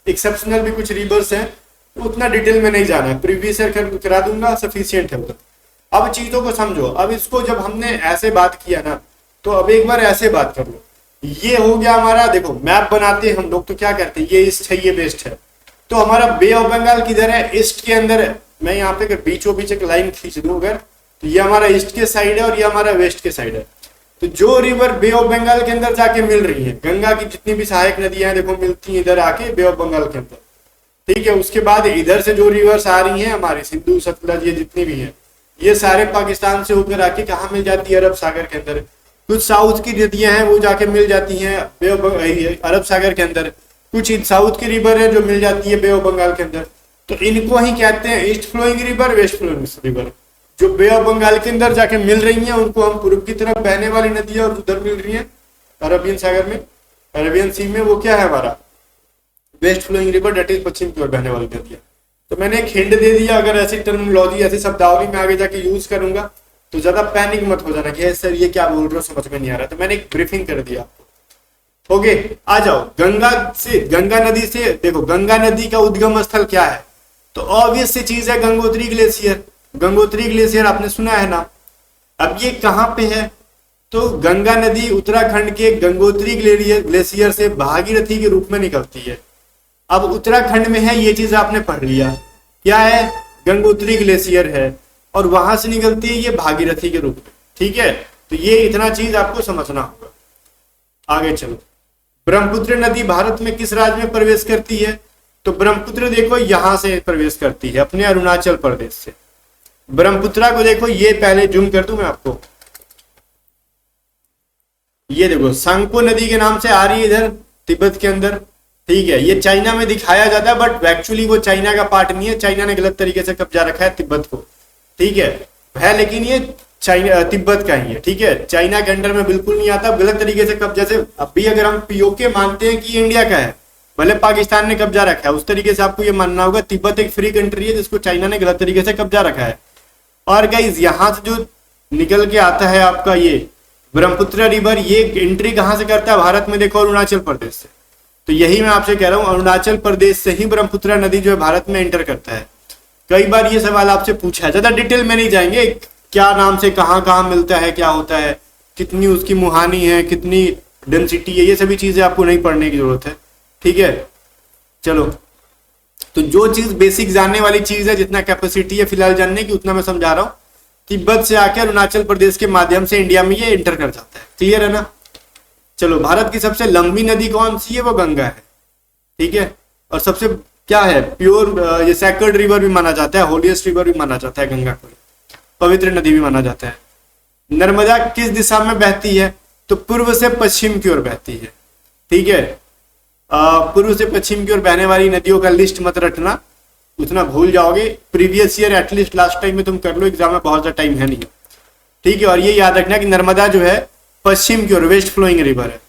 एक्सेप्शनल भी कुछ रिवर्स हैं, तो उतना डिटेल में नहीं जाना है, प्रीवियस ईयर करा दूंगा, सफिशियंट है उतना। अब चीजों को समझो। अब इसको जब हमने ऐसे बात किया ना, तो अब एक बार ऐसे बात कर लो। ये हो गया हमारा, देखो मैप बनाते हैं हम लोग तो क्या करते हैं, ये ईस्ट है ये वेस्ट है, तो हमारा बे ऑफ बंगाल किधर है, ईस्ट के अंदर है। मैं यहाँ पे अगर बीचों बीच एक लाइन खींच दूं अगर, तो ये हमारा ईस्ट के साइड है और ये हमारा वेस्ट के साइड है। तो जो रिवर बे ऑफ बंगाल के अंदर जाके मिल रही है, गंगा की जितनी भी सहायक नदियां हैं देखो मिलती हैं इधर आके बे ऑफ बंगाल के अंदर, ठीक है। उसके बाद इधर से जो रिवर्स आ रही हैं हमारी सिंधु सतलज ये जितनी भी हैं, ये सारे पाकिस्तान से होकर आके कहाँ मिल जाती है, अरब सागर के अंदर। कुछ साउथ की नदियां हैं वो जाके मिल जाती हैं अरब सागर के अंदर, कुछ साउथ की रिवर है जो मिल जाती है बे ऑफ बंगाल के अंदर। तो इनको ही कहते हैं east flowing river, west flowing river. जो बे ऑफ बंगाल के अंदर जाके मिल रही हैं उनको हम पूर्व की तरफ बहने वाली नदियां, और उधर मिल रही हैं अरबियन सागर में, अरबियन सी में, वो क्या है हमारा west flowing river, that is पश्चिम की ओर बहने वाली नदियां। तो मैंने एक हिंट दे दिया, अगर ऐसी टर्मिनोलॉजी ऐसी शब्दावली में आगे जाके यूज करूंगा तो ज्यादा पैनिक मत हो जाना कि सर ये क्या बोल रहे हो समझ में नहीं आ रहा। तो मैंने एक ब्रीफिंग कर दिया आपको। ओके, आ जाओ गंगा नदी से देखो, गंगा नदी का उद्गम स्थल क्या है, तो ऑब्वियस सी चीज है गंगोत्री ग्लेशियर। गंगोत्री ग्लेशियर आपने सुना है ना। अब ये कहां पे है, तो गंगा नदी उत्तराखंड के गंगोत्री ग्लेशियर से भागीरथी के रूप में निकलती है। अब उत्तराखंड में है, ये चीज आपने पढ़ लिया, क्या है गंगोत्री ग्लेशियर है, और वहां से निकलती है ये भागीरथी के रूप में, ठीक है। तो ये इतना चीज आपको समझना होगा। आगे चलो, ब्रह्मपुत्र नदी भारत में किस राज्य में प्रवेश करती है, तो ब्रह्मपुत्र देखो यहां से प्रवेश करती है अपने अरुणाचल प्रदेश से। ब्रह्मपुत्रा को देखो, ये पहले जूम कर दूं मैं आपको, ये देखो सांगपो नदी के नाम से आ रही है इधर तिब्बत के अंदर, ठीक है। ये चाइना में दिखाया जाता है बट एक्चुअली वो चाइना का पार्ट नहीं है, चाइना ने गलत तरीके से कब्जा रखा है तिब्बत को, ठीक है, लेकिन ये चाइना तिब्बत का ही है, ठीक है, चाइना के अंडर में बिल्कुल नहीं आता, गलत तरीके से कब्जा से। अब भी अगर हम पीओके मानते हैं कि इंडिया का है, भले पाकिस्तान ने कब्जा रखा है, उस तरीके से आपको ये मानना होगा तिब्बत एक फ्री कंट्री है जिसको चाइना ने गलत तरीके से कब्जा रखा है। और गाइस यहाँ से जो निकल के आता है आपका ये ब्रह्मपुत्र रिवर, ये एंट्री कहाँ से करता है भारत में, देखो अरुणाचल प्रदेश से। तो यही मैं आपसे कह रहा हूँ, अरुणाचल प्रदेश से ही ब्रह्मपुत्र नदी जो है भारत में एंटर करता है। कई बार ये सवाल आपसे पूछा है, ज्यादा डिटेल में नहीं जाएंगे, क्या नाम से कहाँ कहाँ मिलता है, क्या होता है, कितनी उसकी मुहानी है, कितनी डेंसिटी है, ये सभी चीजें आपको नहीं पढ़ने की जरूरत है, ठीक है। चलो, तो जो चीज बेसिक जानने वाली चीज है, जितना कैपेसिटी है फिलहाल जानने की उतना मैं समझा रहा हूँ। तिब्बत से आकर अरुणाचल प्रदेश के माध्यम से इंडिया में ये एंटर कर जाता है, क्लियर है ना। चलो, भारत की सबसे लंबी नदी कौन सी है, वो गंगा है, ठीक है। और सबसे क्या है प्योर, ये सैक्रेड रिवर भी माना जाता है, होलिएस्ट रिवर भी माना जाता है गंगा को, पवित्र नदी भी माना जाता है। नर्मदा किस दिशा में बहती है, तो पूर्व से पश्चिम की ओर बहती है, ठीक है। पूर्व से पश्चिम की ओर बहने वाली नदियों का लिस्ट मत रखना, उतना भूल जाओगे। Previous year at least last time में तुम कर लो, एग्जाम में बहुत ज्यादा टाइम है नहीं, ठीक है। और ये याद रखना कि नर्मदा जो है पश्चिम की ओर वेस्ट फ्लोइंग रिवर है।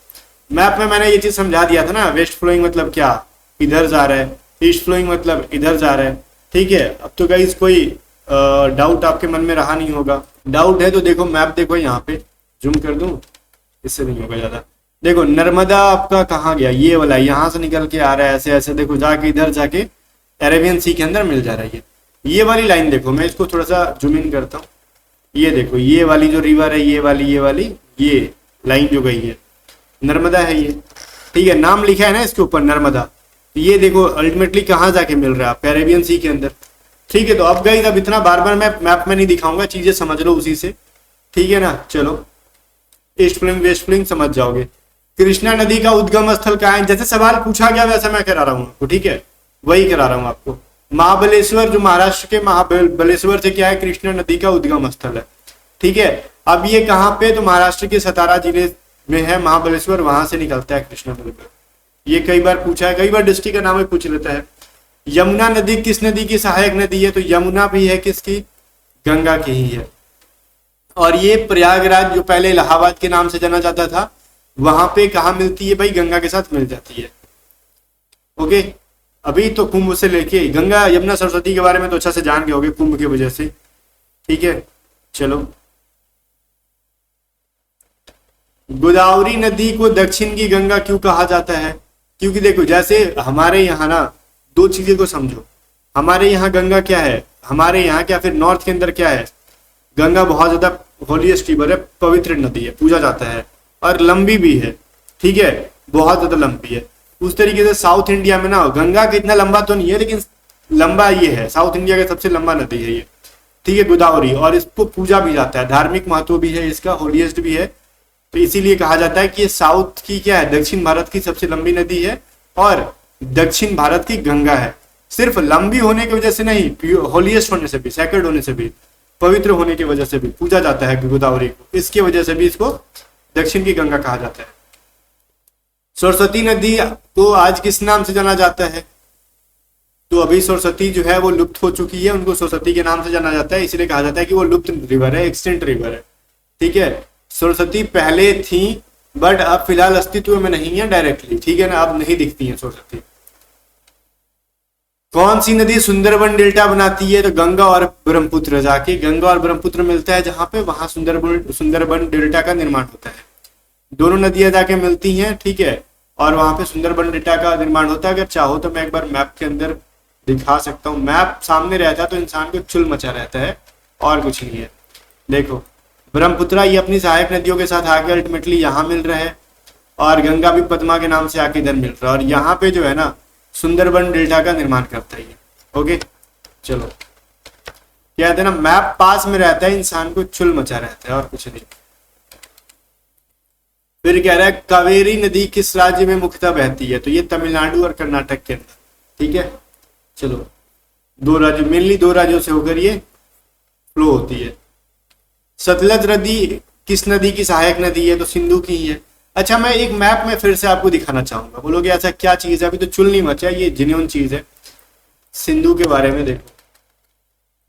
मैप में मैंने ये चीज समझा दिया था ना, वेस्ट फ्लोइंग मतलब क्या, इधर जा रहा है, ईस्ट फ्लोइंग मतलब इधर जा रहा है, ठीक है। अब तो गाइस कोई डाउट आपके मन में रहा नहीं होगा, डाउट है तो देखो मैप देखो, यहाँ पे जूम कर दूं, इससे नहीं होगा ज्यादा। देखो नर्मदा आपका कहाँ गया, ये वाला यहाँ से निकल के आ रहा है ऐसे ऐसे, देखो जाके इधर जाके अरेबियन सी के अंदर मिल जा रहा है। ये वाली लाइन देखो, मैं इसको थोड़ा सा जूम इन करता हूँ, ये देखो ये वाली जो रिवर है, ये वाली ये लाइन जो गई है नर्मदा है ये, ठीक है। नाम लिखा है ना इसके ऊपर नर्मदा, ये देखो अल्टीमेटली कहाँ जाके मिल रहा है, कैरेबियन सी के अंदर। ठीक है, तो अब गाइस अब इतना बार बार मैं मैप में नहीं दिखाऊंगा, चीजें समझ लो उसी से, ठीक है ना। चलो ईस्ट फ्लिंग वेस्ट फ्लिंग समझ जाओगे। कृष्णा नदी का उद्गम स्थल कहाँ है, जैसे सवाल पूछा गया वैसा मैं करा रहा हूँ आपको, ठीक है, वही करा रहा हूँ आपको। महाबलेश्वर जो महाराष्ट्र के महाबलेश्वर से क्या है, कृष्णा नदी का उद्गम स्थल है, ठीक है। अब ये कहाँ पे, तो महाराष्ट्र के सतारा जिले में है महाबलेश्वर, वहां से निकलता है कृष्णा नदी। ये कई बार पूछा है, कई बार डिस्ट्रिक्ट का नाम भी पूछ लेता है। यमुना नदी किस नदी की सहायक नदी है, तो यमुना भी है किसकी, गंगा की ही है। और ये प्रयागराज जो पहले इलाहाबाद के नाम से जाना जाता था, वहां पे कहा मिलती है भाई, गंगा के साथ मिल जाती है। ओके, अभी तो कुंभ से लेके गंगा यमुना सरस्वती के बारे में तो अच्छा से जान गए होगे कुंभ की वजह से, ठीक है। चलो, गोदावरी नदी को दक्षिण की गंगा क्यों कहा जाता है, क्योंकि देखो जैसे हमारे यहाँ ना, दो चीजें को समझो। हमारे यहाँ गंगा क्या है, हमारे यहाँ क्या फिर नॉर्थ के अंदर क्या है, गंगा बहुत ज्यादा होलीएस्ट रिवर है, पवित्र नदी है, पूजा जाता है और लंबी भी है, ठीक है, बहुत ज्यादा लंबी है। उस तरीके से साउथ इंडिया में ना गंगा का इतना लंबा तो नहीं है, लेकिन लंबा ये है, साउथ इंडिया का सबसे लंबा नदी है ये, ठीक है, गोदावरी। और इसको पूजा भी जाता है, धार्मिक महत्व भी है इसका, होलीएस्ट भी है, तो इसीलिए कहा जाता है कि ये साउथ की क्या है, दक्षिण भारत की सबसे लंबी नदी है और दक्षिण भारत की गंगा है। सिर्फ लंबी होने की वजह से नहीं, होलीएस्ट होने से भी, सैक्रेड होने से भी, पवित्र होने की वजह से भी पूजा जाता है गोदावरी को, इसकी वजह से भी इसको दक्षिण की गंगा कहा जाता है। सरस्वती नदी को आज किस नाम से जाना जाता है, तो अभी सरस्वती जो है वो लुप्त हो चुकी है, उनको सरस्वती के नाम से जाना जाता है, इसलिए कहा जाता है कि वो लुप्त रिवर है, एक्सटिंक्ट रिवर है, ठीक है। सरस्वती पहले थी बट अब फिलहाल अस्तित्व में नहीं है डायरेक्टली, ठीक है ना, अब नहीं दिखती है सरस्वती। कौन सी नदी सुंदरबन डेल्टा बनाती है, तो गंगा और ब्रह्मपुत्र, जाके गंगा और ब्रह्मपुत्र मिलता है जहां पे, वहां सुंदरबन डेल्टा का निर्माण होता है। दोनों नदियां जाके मिलती हैं, ठीक है, और वहां पे सुंदरबन डेल्टा का निर्माण होता है। अगर चाहो तो मैं एक बार मैप के अंदर दिखा सकता हूँ, मैप सामने रहता है तो इंसान को चुल मचा रहता है और कुछ नहीं है। देखो ब्रह्मपुत्र ये अपनी सहायक नदियों के साथ आके अल्टीमेटली यहाँ मिल रहा है, और गंगा भी पद्मा के नाम से आके इधर मिल रहा है, और यहाँ पे जो है ना सुंदरबन डेल्टा का निर्माण करता है। ओके, चलो, कहते हैं ना मैप पास में रहता है, इंसान को चुल मचा रहता है और कुछ नहीं। फिर कह रहा है कावेरी नदी किस राज्य में मुख्यतः बहती है, तो ये तमिलनाडु और कर्नाटक के अंदर, ठीक है। चलो, दो राज्य, मेनली दो राज्यों से होकर ये फ्लो होती है। सतलज नदी किस नदी की सहायक नदी है, तो सिंधु की ही है। अच्छा, मैं एक मैप में फिर से आपको दिखाना चाहूंगा, बोलोगे ऐसा क्या चीज है, अभी तो चुल नहीं मचा, ये जेन्युइन चीज है। सिंधु के बारे में देखो,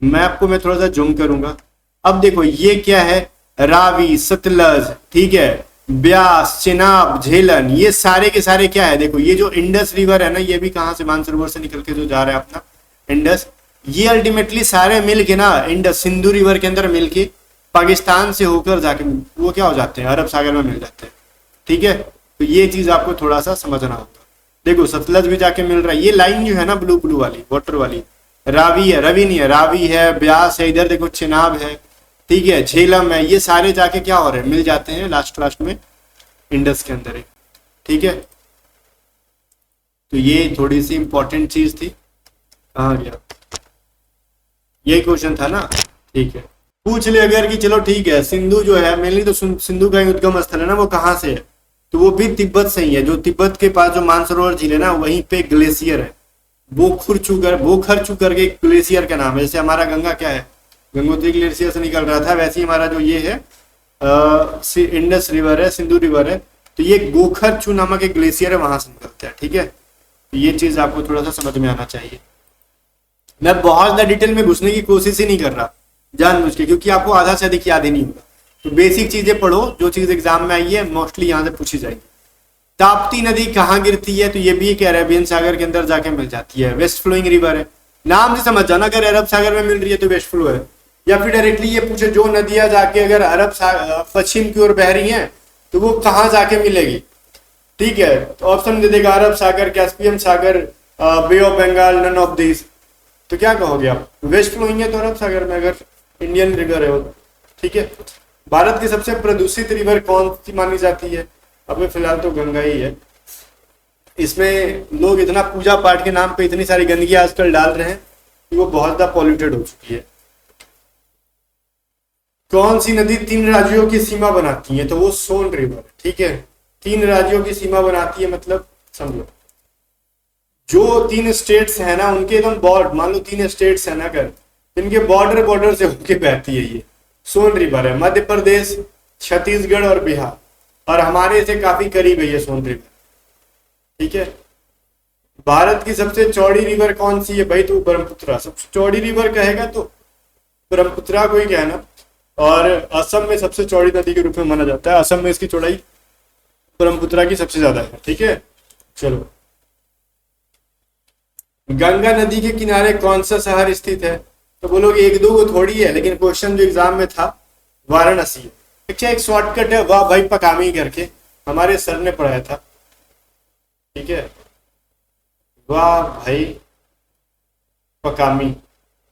मैप को मैं थोड़ा सा जूम करूंगा। अब देखो ये क्या है, रावी, सतलज, ठीक है, ब्यास, चिनाब, झेलन, ये सारे के सारे क्या है, देखो ये जो इंडस रिवर है ना, ये भी कहां से, मानसरोवर से निकल के जो जा रहा है अपना इंडस, ये अल्टीमेटली सारे मिल के ना इंडस सिंधु रिवर के अंदर मिल के पाकिस्तान से होकर जाके वो क्या हो जाते हैं, अरब सागर में मिल जाते हैं, ठीक है। तो ये चीज आपको थोड़ा सा समझना होगा। देखो सतलज भी जाके मिल रहा है, ये लाइन जो है ना ब्लू ब्लू वाली, वाटर वाली, रावी है, रवि नहीं है, रावी है, ब्यास है, इधर देखो चिनाब है, ठीक है, झेलम है, ये सारे जाके क्या हो रहे हैं, मिल जाते हैं लास्ट में इंडस के अंदर, ठीक है। तो ये थोड़ी सी इंपॉर्टेंट चीज थी। कहाँ गया, यही क्वेश्चन था ना, ठीक है। पूछ ले अगर कि चलो ठीक है, सिंधु जो है मेनली तो सिंधु का उद्गम स्थल है ना, वो कहाँ से है, तो वो भी तिब्बत से ही है। जो तिब्बत के पास जो मानसरोवर झील है ना, वहीं पे ग्लेशियर है, बोखर करके ग्लेशियर का नाम है। जैसे हमारा गंगा क्या है, गंगोत्री ग्लेशियर से निकल रहा था, वैसे ही हमारा जो ये है इंडस रिवर है, सिंधु रिवर है, तो ये गोखरचू नामक एक ग्लेशियर है, वहां से निकलता है, ठीक है। तो ये चीज आपको थोड़ा सा समझ में आना चाहिए। मैं बहुत ज्यादा डिटेल में घुसने की कोशिश ही नहीं कर रहा जानबूझ के, क्योंकि आपको आधा से अधिक याद ही नहीं होगा। तो बेसिक चीजें पढ़ो, जो चीज एग्जाम में आई है मोस्टली यहाँ से पूछी जाएगी। ताप्ती नदी कहाँ गिरती है, तो ये भी एक अरेबियन सागर के अंदर जाके मिल जाती है, वेस्ट फ्लोइंग रिवर है, नाम से समझ जाना, अगर अरब सागर में मिल रही है तो वेस्ट फ्लो है। या फिर डायरेक्टली ये पूछे जो नदियां जाके अगर अरब पश्चिम की ओर बह रही हैं तो वो कहाँ जाके मिलेगी, ठीक है। तो ऑप्शन दे देगा अरब सागर, कैस्पियन सागर, bay of Bengal, none of this, तो क्या कहोगे आप, वेस्ट फ्लोइंग है तो अरब सागर में, अगर इंडियन रिवर है वो, ठीक है। भारत की सबसे प्रदूषित रिवर कौन सी मानी जाती है, अब फिलहाल तो गंगा ही है, इसमें लोग इतना पूजा पाठ के नाम पे इतनी सारी गंदगी आजकल डाल रहे हैं कि वो बहुत ज्यादा पॉल्यूटेड हो चुकी है। कौन सी नदी 3 राज्यों की सीमा बनाती है? तो वो सोन रिवर, ठीक है। 3 राज्यों की सीमा बनाती है मतलब समझो, जो 3 स्टेट्स है ना उनके एकदम बॉर्डर, मान लो 3 स्टेट्स है ना, अगर इनके बॉर्डर से होके बहती है ये सोन रिवर है। मध्य प्रदेश, छत्तीसगढ़ और बिहार, और हमारे से काफी करीब है ये सोन रिवर, ठीक है। भारत की सबसे चौड़ी रिवर कौन सी है भाई? तो ब्रह्मपुत्र। सबसे चौड़ी रिवर कहेगा तो ब्रह्मपुत्र को ही कहना। और असम में सबसे चौड़ी नदी के रूप में माना जाता है। असम में इसकी चौड़ाई ब्रह्मपुत्र की सबसे ज्यादा है, ठीक है। चलो, गंगा नदी के किनारे कौन सा शहर स्थित है? तो बोलोगे 1-2 को थोड़ी है, लेकिन क्वेश्चन जो एग्जाम में था वाराणसी है। अच्छा, एक शॉर्टकट है, वाह भाई पकामी करके, हमारे सर ने पढ़ाया था, ठीक है। वाह भाई पकामी,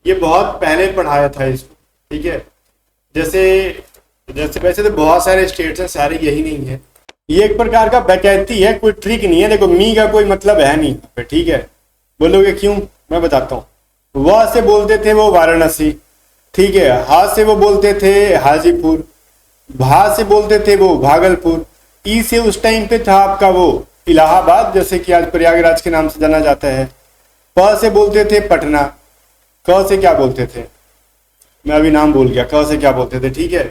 ये बहुत पहले पढ़ाया था इसको, ठीक है। जैसे जैसे वैसे तो बहुत सारे स्टेट्स हैं, सारे यही नहीं है। ये एक प्रकार का डकैती है, कोई ट्रिक नहीं है। देखो, मी का कोई मतलब है नहीं, ठीक है। बोलोगे क्यों? मैं बताता हूँ। वह से बोलते थे वो वाराणसी, ठीक है। हा से वो बोलते थे हाजीपुर, भा से बोलते थे वो भागलपुर, ई से उस टाइम पे था आपका वो इलाहाबाद, जैसे कि आज प्रयागराज के नाम से जाना जाता है। प से बोलते थे पटना, क से क्या बोलते थे? मैं अभी नाम भूल गया, क से क्या बोलते थे, ठीक है।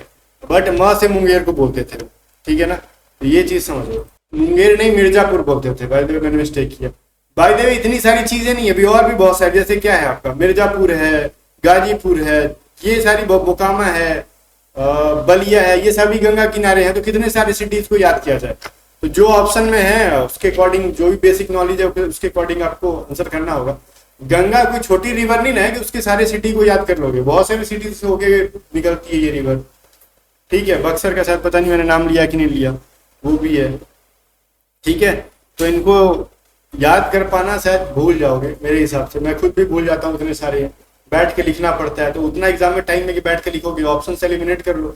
बट म से मुंगेर को बोलते थे, ठीक है ना। तो ये चीज समझो, मुंगेर नहीं मिर्जापुर बोलते थे। बाय द वे मैंने मिस्टेक किया। बाय द वे इतनी सारी चीजें नहीं, अभी और भी बहुत सारी, जैसे क्या है आपका मिर्जापुर है, गाजीपुर है, ये सारी मोकामा है, बलिया है, ये सभी गंगा किनारे हैं। तो कितने सारे सिटीज को याद किया जाए? तो जो ऑप्शन में है उसके अकॉर्डिंग, जो भी बेसिक नॉलेज है उसके अकॉर्डिंग आपको आंसर करना होगा। गंगा कोई छोटी रिवर नहीं ना है कि उसके सारे सिटी को याद कर लोगे, बहुत सारी सिटी से होके निकलती है ये रिवर, ठीक है। बक्सर का शायद पता नहीं मैंने नाम लिया कि नहीं लिया, वो भी है, ठीक है। तो इनको याद कर पाना शायद भूल जाओगे मेरे हिसाब से, मैं खुद भी भूल जाता हूँ, इतने सारे बैठ के लिखना पड़ता है। तो उतना एग्जाम में टाइम में कि बैठ के लिखोगे, ऑप्शन से एलिमिनेट कर लो।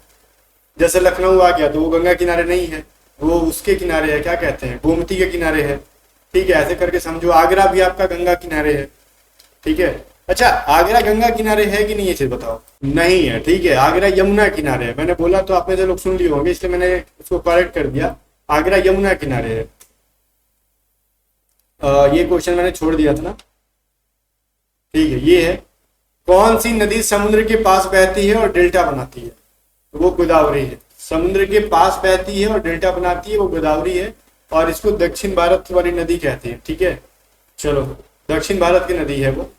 जैसे लखनऊ आ गया तो वो गंगा किनारे नहीं है, वो उसके किनारे है, क्या कहते हैं, गोमती के किनारे है, ठीक है। ऐसे करके समझो। आगरा भी आपका गंगा किनारे है, ठीक है। अच्छा, आगरा गंगा किनारे है कि नहीं ये चीज बताओ? नहीं है, ठीक है। आगरा यमुना किनारे है। मैंने बोला तो आपने जो लोग सुन लिए होंगे, इसलिए मैंने उसको करेक्ट कर दिया, आगरा यमुना किनारे है। ये क्वेश्चन मैंने छोड़ दिया था ना, ठीक है। ये है, कौन सी नदी समुद्र के पास बहती है और डेल्टा बनाती है? वो गोदावरी है। समुद्र के पास बहती है और डेल्टा बनाती है, वो गोदावरी है। और इसको दक्षिण भारत वाली नदी कहते हैं, ठीक है। चलो, दक्षिण भारत की नदी है वो।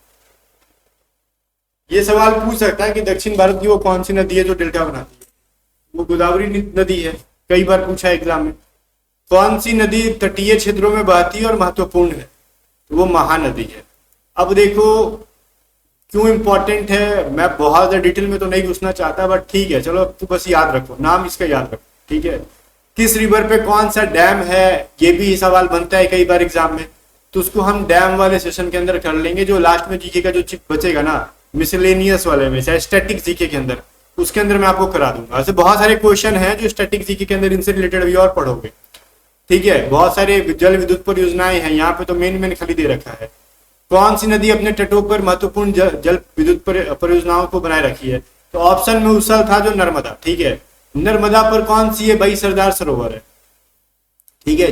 ये सवाल पूछ सकता है कि दक्षिण भारत की वो कौन सी नदी है जो डेल्टा बनाती है? वो गोदावरी नदी है, कई बार पूछा है एग्जाम में। कौन सी नदी तटीय क्षेत्रों में बहती है और महत्वपूर्ण है? वो महानदी है। अब देखो क्यों इंपॉर्टेंट है, मैं बहुत ज्यादा डिटेल में तो नहीं घुसना चाहता, बट ठीक है, चलो तो बस याद रखो, नाम इसका याद रखो, ठीक है। किस रिवर पे कौन सा डैम है, ये भी सवाल बनता है कई बार एग्जाम में। तो उसको हम डैम वाले सेशन के अंदर कर लेंगे, जो लास्ट में जीके का जो चिप बचेगा ना, मिसलेनियस वाले में, चाहे स्टैटिक जीके के अंदर, उसके अंदर मैं आपको करा दूंगा। ऐसे बहुत सारे क्वेश्चन हैं जो स्टैटिक जीके के अंदर इनसे रिलेटेड भी और पढ़ोगे, ठीक है। बहुत सारे जल विद्युत परियोजनाएं हैं, यहाँ पे तो मेन खाली दे रखा है। कौन सी नदी अपने तटों पर महत्वपूर्ण जल विद्युत परियोजनाओं को बनाए रखी है? तो ऑप्शन में उस था जो नर्मदा, ठीक है। नर्मदा पर कौन सी है भाई? सरदार सरोवर है, ठीक है।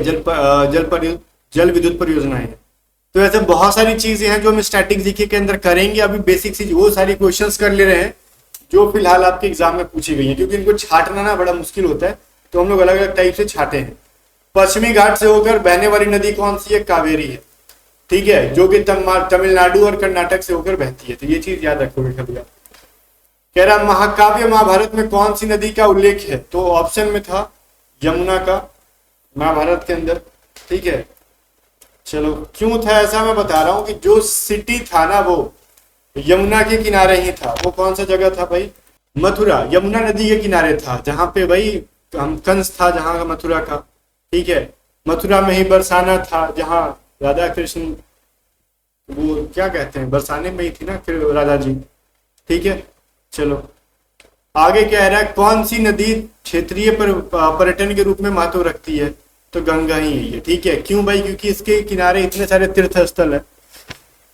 जल विद्युत परियोजनाएं हैं। तो ऐसे बहुत सारी चीजें हैं जो हम स्टैटिक जीके के अंदर करेंगे। अभी बेसिक चीज वो सारी क्वेश्चंस कर ले रहे हैं जो फिलहाल आपके एग्जाम में पूछी गई है, क्योंकि इनको छाटना ना बड़ा मुश्किल होता है, तो हम लोग अलग अलग टाइप से छाटे हैं। पश्चिमी घाट से होकर बहने वाली नदी कौन सी है? कावेरी है, ठीक है, जो कि तमिलनाडु और कर्नाटक से होकर बहती है। तो ये चीज याद रखोगे कभी आप। कह रहा महाकाव्य महाभारत में कौन सी नदी का उल्लेख है? तो ऑप्शन में था यमुना का, महाभारत के अंदर, ठीक है। चलो, क्यों था ऐसा मैं बता रहा हूं कि जो सिटी था ना वो यमुना के किनारे ही था। वो कौन सा जगह था भाई? मथुरा, यमुना नदी के किनारे था, जहां पे भाई कंस था, जहां का मथुरा का, ठीक है। मथुरा में ही बरसाना था, जहां राधा कृष्ण, वो क्या कहते हैं, बरसाने में ही थी ना फिर राधा जी, ठीक है। चलो आगे कह रहा है, कौन सी नदी क्षेत्रीय पर्यटन के रूप में महत्व रखती है? तो गंगा ही है, ठीक है। क्यों भाई? क्योंकि इसके किनारे इतने सारे तीर्थ स्थल है,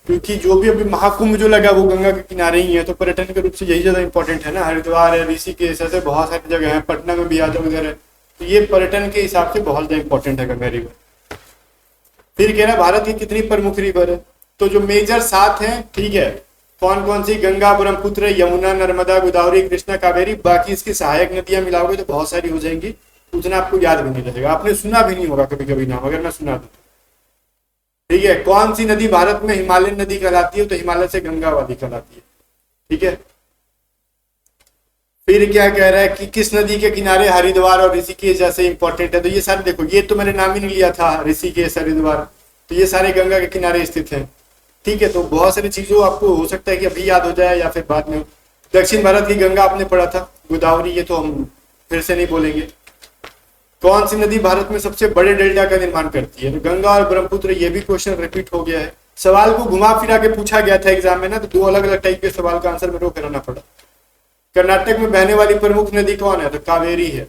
क्योंकि जो भी अभी महाकुंभ जो लगा वो गंगा के किनारे ही है, तो पर्यटन के रूप से यही ज्यादा इंपॉर्टेंट है ना। हरिद्वार है, ऋषिकेश, ऐसे बहुत सारी जगह है, पटना में भी यादव वगैरह है, तो ये पर्यटन के हिसाब से बहुत ज्यादा इंपॉर्टेंट है गंगा रिवर। फिर कह रहा है भारत की कितनी प्रमुख रिवर है, तो जो मेजर 7 है, ठीक है। कौन कौन सी? गंगा, ब्रह्मपुत्र, यमुना, नर्मदा, गोदावरी, कृष्णा, कावेरी। बाकी इसकी सहायक नदियां मिलाओगे तो बहुत सारी हो जाएंगी, उतना आपको याद भी नहीं रहेगा, आपने सुना भी नहीं होगा कभी कभी नाम, अगर मैं सुना दूं, ठीक है। कौन सी नदी भारत में हिमालयन नदी कहलाती है, तो हिमालय से गंगा वाली कहलाती है, ठीक है। फिर क्या कह रहा है कि किस नदी के किनारे हरिद्वार और ऋषिकेश जैसे इंपॉर्टेंट है, तो ये सारे देखो, ये तो मैंने नाम ही नहीं लिया था, ऋषिकेश, हरिद्वार, तो ये सारे गंगा के किनारे स्थित है, ठीक है। तो बहुत सारी चीजों आपको हो सकता है कि अभी याद हो जाए या फिर बाद में। दक्षिण भारत की गंगा आपने पढ़ा था, गोदावरी, ये तो हम फिर से नहीं बोलेंगे। कौन सी नदी भारत में सबसे बड़े डेल्टा का निर्माण करती है, तो गंगा और ब्रह्मपुत्र। ये भी क्वेश्चन रिपीट हो गया है, सवाल को घुमा फिरा के पूछा गया था एग्जाम में ना, तो 2 अलग अलग टाइप के सवाल का आंसर मेरे को कराना पड़ा। कर्नाटक में बहने वाली प्रमुख नदी कौन है, तो कावेरी है।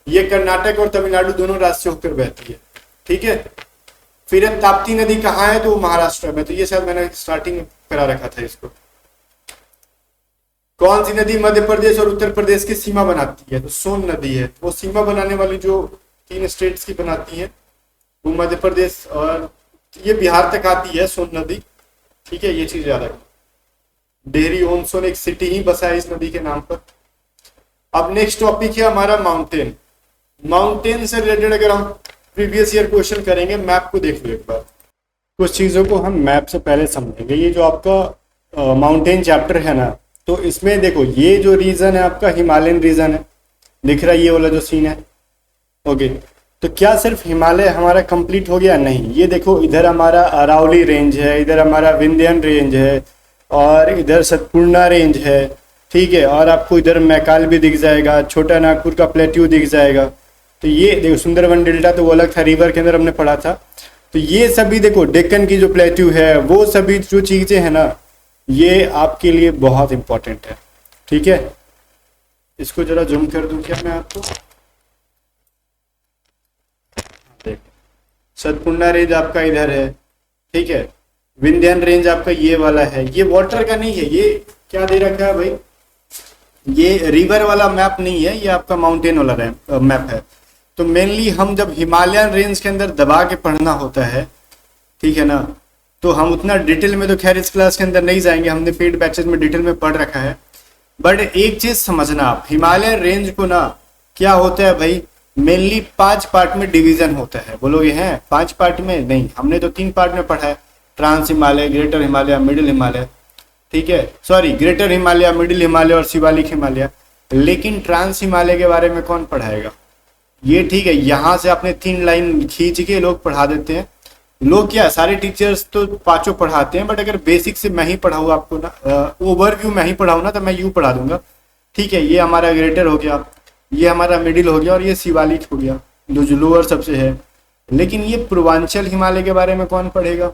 ये कर्नाटक और तमिलनाडु दोनों राज्य से होकर बहती है, ठीक है। फिर ताप्ती नदी कहाँ है, तो महाराष्ट्र में, तो ये शायद मैंने स्टार्टिंग में करा रखा था इसको। कौन सी नदी मध्य प्रदेश और उत्तर प्रदेश की सीमा बनाती है, तो सोन नदी है। वो सीमा बनाने वाली जो 3 स्टेट्स की बनाती है, वो मध्य प्रदेश और ये बिहार तक आती है सोन नदी, ठीक है। ये चीज याद रखना। डेहरी ऑन सोन एक सिटी ही बसा है इस नदी के नाम पर। अब नेक्स्ट टॉपिक है हमारा माउंटेन। माउंटेन से रिलेटेड अगर हम प्रीवियस ईयर क्वेश्चन करेंगे, मैप को देख लो एक बार। कुछ चीजों को हम मैप से पहले समझेंगे। ये जो आपका माउंटेन चैप्टर है ना, तो इसमें देखो ये जो रीजन है आपका हिमालयन रीजन है, दिख रहा है ये वाला जो सीन है, ओके। तो क्या सिर्फ हिमालय हमारा कंप्लीट हो गया? नहीं, ये देखो इधर हमारा अरावली रेंज है, इधर हमारा विंध्यन रेंज है, और इधर सतपुड़ा रेंज है, ठीक है। और आपको इधर मैकाल भी दिख जाएगा, छोटा नागपुर का प्लेट्यू दिख जाएगा। तो ये देखो सुंदरवन डेल्टा तो वो अलग था, रिवर के अंदर हमने पढ़ा था। तो ये सभी देखो डेक्कन की जो प्लेट्यू है, वो सभी जो चीजें हैं ना, ये आपके लिए बहुत इंपॉर्टेंट है, ठीक है। इसको जरा जूम कर दूं क्या मैं आपको? देखो सतपुड़ा रेंज आपका इधर है, ठीक है। विंध्यन रेंज आपका ये वाला है, ये वाटर का नहीं है, ये क्या दे रखा है भाई, ये रिवर वाला मैप नहीं है, ये आपका माउंटेन वाला मैप है। तो मेनली हम जब हिमालयन रेंज के अंदर दबा के पढ़ना होता है, ठीक है ना, तो हम उतना डिटेल में तो खैर इस क्लास के अंदर नहीं जाएंगे, हमने पेड बैचेस में डिटेल में पढ़ रखा है। बट एक चीज समझना आप, हिमालयन रेंज को ना क्या होता है भाई, मेनली 5 पार्ट में डिवीजन होता है। बोलोगे हैं 5 पार्ट में? नहीं, हमने तो 3 पार्ट में पढ़ा है, trans Himalaya, greater Himalaya, middle Himalaya, ठीक है। Sorry, greater Himalaya, middle Himalaya और शिवालिक हिमालय। लेकिन ट्रांस हिमालय के बारे में कौन पढ़ाएगा? ये ठीक है, यहाँ से आपने 3 लाइन खींच के लोग पढ़ा देते हैं। लोग क्या, सारे टीचर्स तो 5 पढ़ाते हैं, बट अगर बेसिक से मैं ही पढ़ाऊँ आपको ना, ओवरव्यू मैं ही पढ़ाऊँ ना, तो मैं यूँ पढ़ा दूंगा, ठीक है। ये हमारा ग्रेटर हो गया, ये हमारा मिडिल हो गया, और ये शिवालिक हो गया जो लोअर सबसे है। लेकिन ये पूर्वांचल हिमालय के बारे में कौन पढ़ेगा?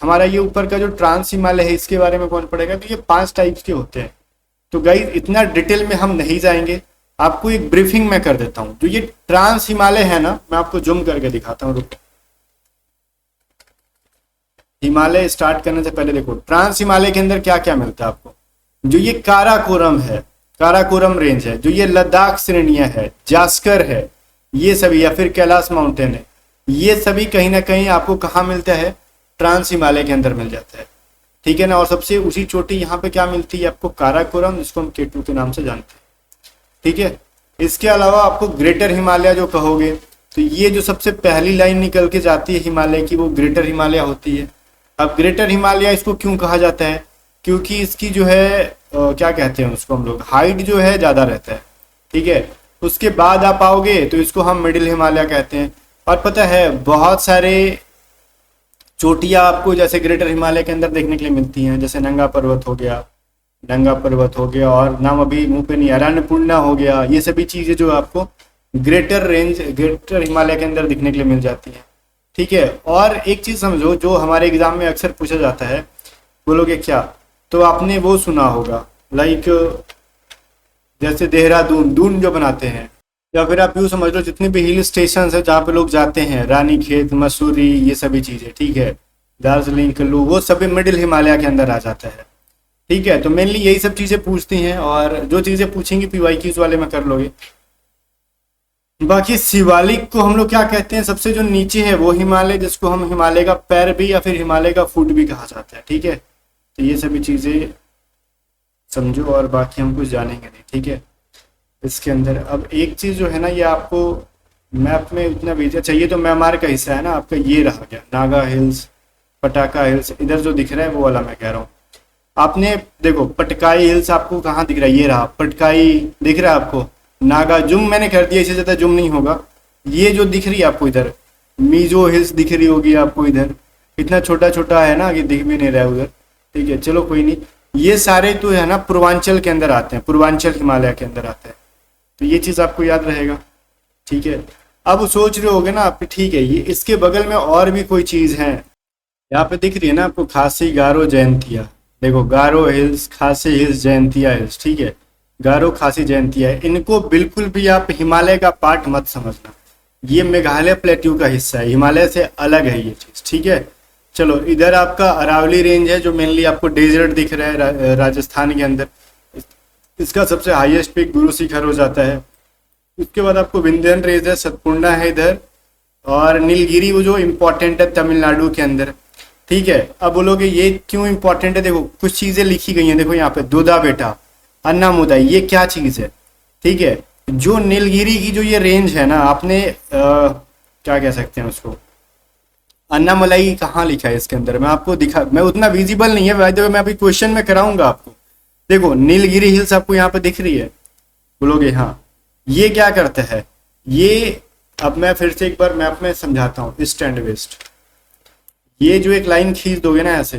हमारा ये ऊपर का जो ट्रांस हिमालय है, इसके बारे में कौन पढ़ेगा? तो ये 5 टाइप्स के होते हैं। तो गाइस इतना डिटेल में हम नहीं जाएंगे, आपको एक ब्रीफिंग में कर देता हूँ। जो ये ट्रांस हिमालय है ना, मैं आपको जूम करके दिखाता हूँ, रुको। हिमालय स्टार्ट करने से पहले देखो ट्रांस हिमालय के अंदर क्या क्या मिलता है आपको। जो ये काराकोरम है, काराकोरम रेंज है, जो ये लद्दाख श्रेणियां है, जास्कर है, ये सभी, या फिर कैलाश माउंटेन है, ये सभी कहीं ना कहीं आपको कहाँ मिलता है? ट्रांस हिमालय के अंदर मिल जाता है, ठीक है ना। और सबसे ऊंची चोटी यहाँ पे क्या मिलती है आपको? काराकोरम, जिसको हम K2 के नाम से जानते हैं, ठीक है। इसके अलावा आपको ग्रेटर हिमालय जो कहोगे, तो ये जो सबसे पहली लाइन निकल के जाती है हिमालय की, वो ग्रेटर हिमालय होती है। अब ग्रेटर हिमालय इसको क्यों कहा जाता है? क्योंकि इसकी जो है क्या कहते हैं उसको हम लोग, हाइट जो है ज्यादा रहता है, ठीक है। उसके बाद आप आओगे तो इसको हम मिडिल हिमालय कहते हैं। और पता है बहुत सारे चोटियां आपको जैसे ग्रेटर हिमालय के अंदर देखने के लिए मिलती हैं, जैसे नंगा पर्वत हो गया, नंगा पर्वत हो गया, और नाम अभी मुंह पे नहीं, अरण्यपूर्णा हो गया, ये सभी चीजें जो आपको ग्रेटर रेंज, ग्रेटर हिमालय के अंदर दिखने के लिए मिल जाती है, ठीक है। और एक चीज समझो, जो हमारे एग्जाम में अक्सर पूछा जाता है, बोलोगे क्या, तो आपने वो सुना होगा, लाइक जैसे देहरादून, दून जो बनाते हैं, या फिर आप यूँ समझ लो जितने भी हिल स्टेशन है जहाँ पे लोग जाते हैं, रानी खेत, मसूरी, ये सभी चीज़ें, ठीक है, दार्जिलिंग, कुल्लू, वो सभी मिडिल हिमालय के अंदर आ जाता है। ठीक है, तो मेनली यही सब चीज़ें पूछती हैं, और जो चीज़ें पूछेंगी पीवाईक्यूज वाले में कर लोगे। बाकी शिवालिक को हम लोग क्या कहते हैं, सबसे जो नीचे है वो हिमालय, जिसको हम हिमालय का पैर भी या फिर हिमालय का फुट भी कहा जाता है। ठीक है, तो ये सभी चीज़ें समझो, और बाकी हम कुछ जानेंगे नहीं। ठीक है, इसके अंदर अब एक चीज़ जो है ना, ये आपको मैप में उतना भेजा चाहिए, तो म्यांमार का हिस्सा है ना आपका, ये रहा गया नागा हिल्स, पटाका हिल्स, इधर जो दिख रहा है वो वाला मैं कह रहा हूँ। आपने देखो पटकाई हिल्स आपको कहाँ दिख रहा है, ये रहा पटकाई, दिख रहा है आपको। नागा जूम मैंने कर दिया, इससे ज़्यादा जूम नहीं होगा। ये जो दिख रही है आपको इधर, मीजो हिल्स दिख रही होगी आपको इधर, इतना छोटा छोटा है ना, ये दिख भी नहीं रहा है उधर। ठीक है, चलो कोई नहीं, ये सारे तो है ना पूर्वांचल के अंदर आते हैं, पूर्वांचल हिमालय के अंदर आते हैं, तो ये चीज़ आपको याद रहेगा। ठीक है, अब सोच रहे होगे ना आप, ठीक है ये इसके बगल में और भी कोई चीज़ है, यहाँ पे दिख रही है ना आपको, खासी, गारो, जयंतिया। देखो गारो हिल्स, खासी हिल्स, जयंतिया हिल्स। ठीक है, गारो, खासी, जयंतिया है, इनको बिल्कुल भी आप हिमालय का पार्ट मत समझना, ये मेघालय प्लेट्यू का हिस्सा है, हिमालय से अलग है ये चीज़। ठीक है, चलो इधर आपका अरावली रेंज है, जो मेनली आपको डेजर्ट दिख रहा है राजस्थान के अंदर, इसका सबसे हाईएस्ट पीक गुरु शिखर हो जाता है। उसके बाद आपको विंध्यन रेंज है, सतपुड़ा है इधर, और नीलगिरी वो जो इम्पोर्टेंट है तमिलनाडु के अंदर। ठीक है, अब बोलोगे ये क्यों इम्पोर्टेंट है, देखो कुछ चीज़ें लिखी गई हैं, देखो यहाँ पे दूधा बेटा, अन्नामुदाई, ये क्या चीज़ है। ठीक है, जो नीलगिरी की जो ये रेंज है ना, आपने क्या कह सकते हैं उसको, अन्नामलाई कहाँ लिखा है इसके अंदर, मैं आपको दिखा, मैं उतना विजिबल नहीं है वैसे, मैं अभी क्वेश्चन में कराऊंगा आपको। देखो नीलगिरी हिल्स आपको यहाँ पे दिख रही है, बोलोगे हाँ, ये क्या करता है ये, अब मैं फिर से एक बार मैप में समझाता हूँ, ईस्ट एंड वेस्ट। ये जो एक लाइन खींच दोगे ना ऐसे,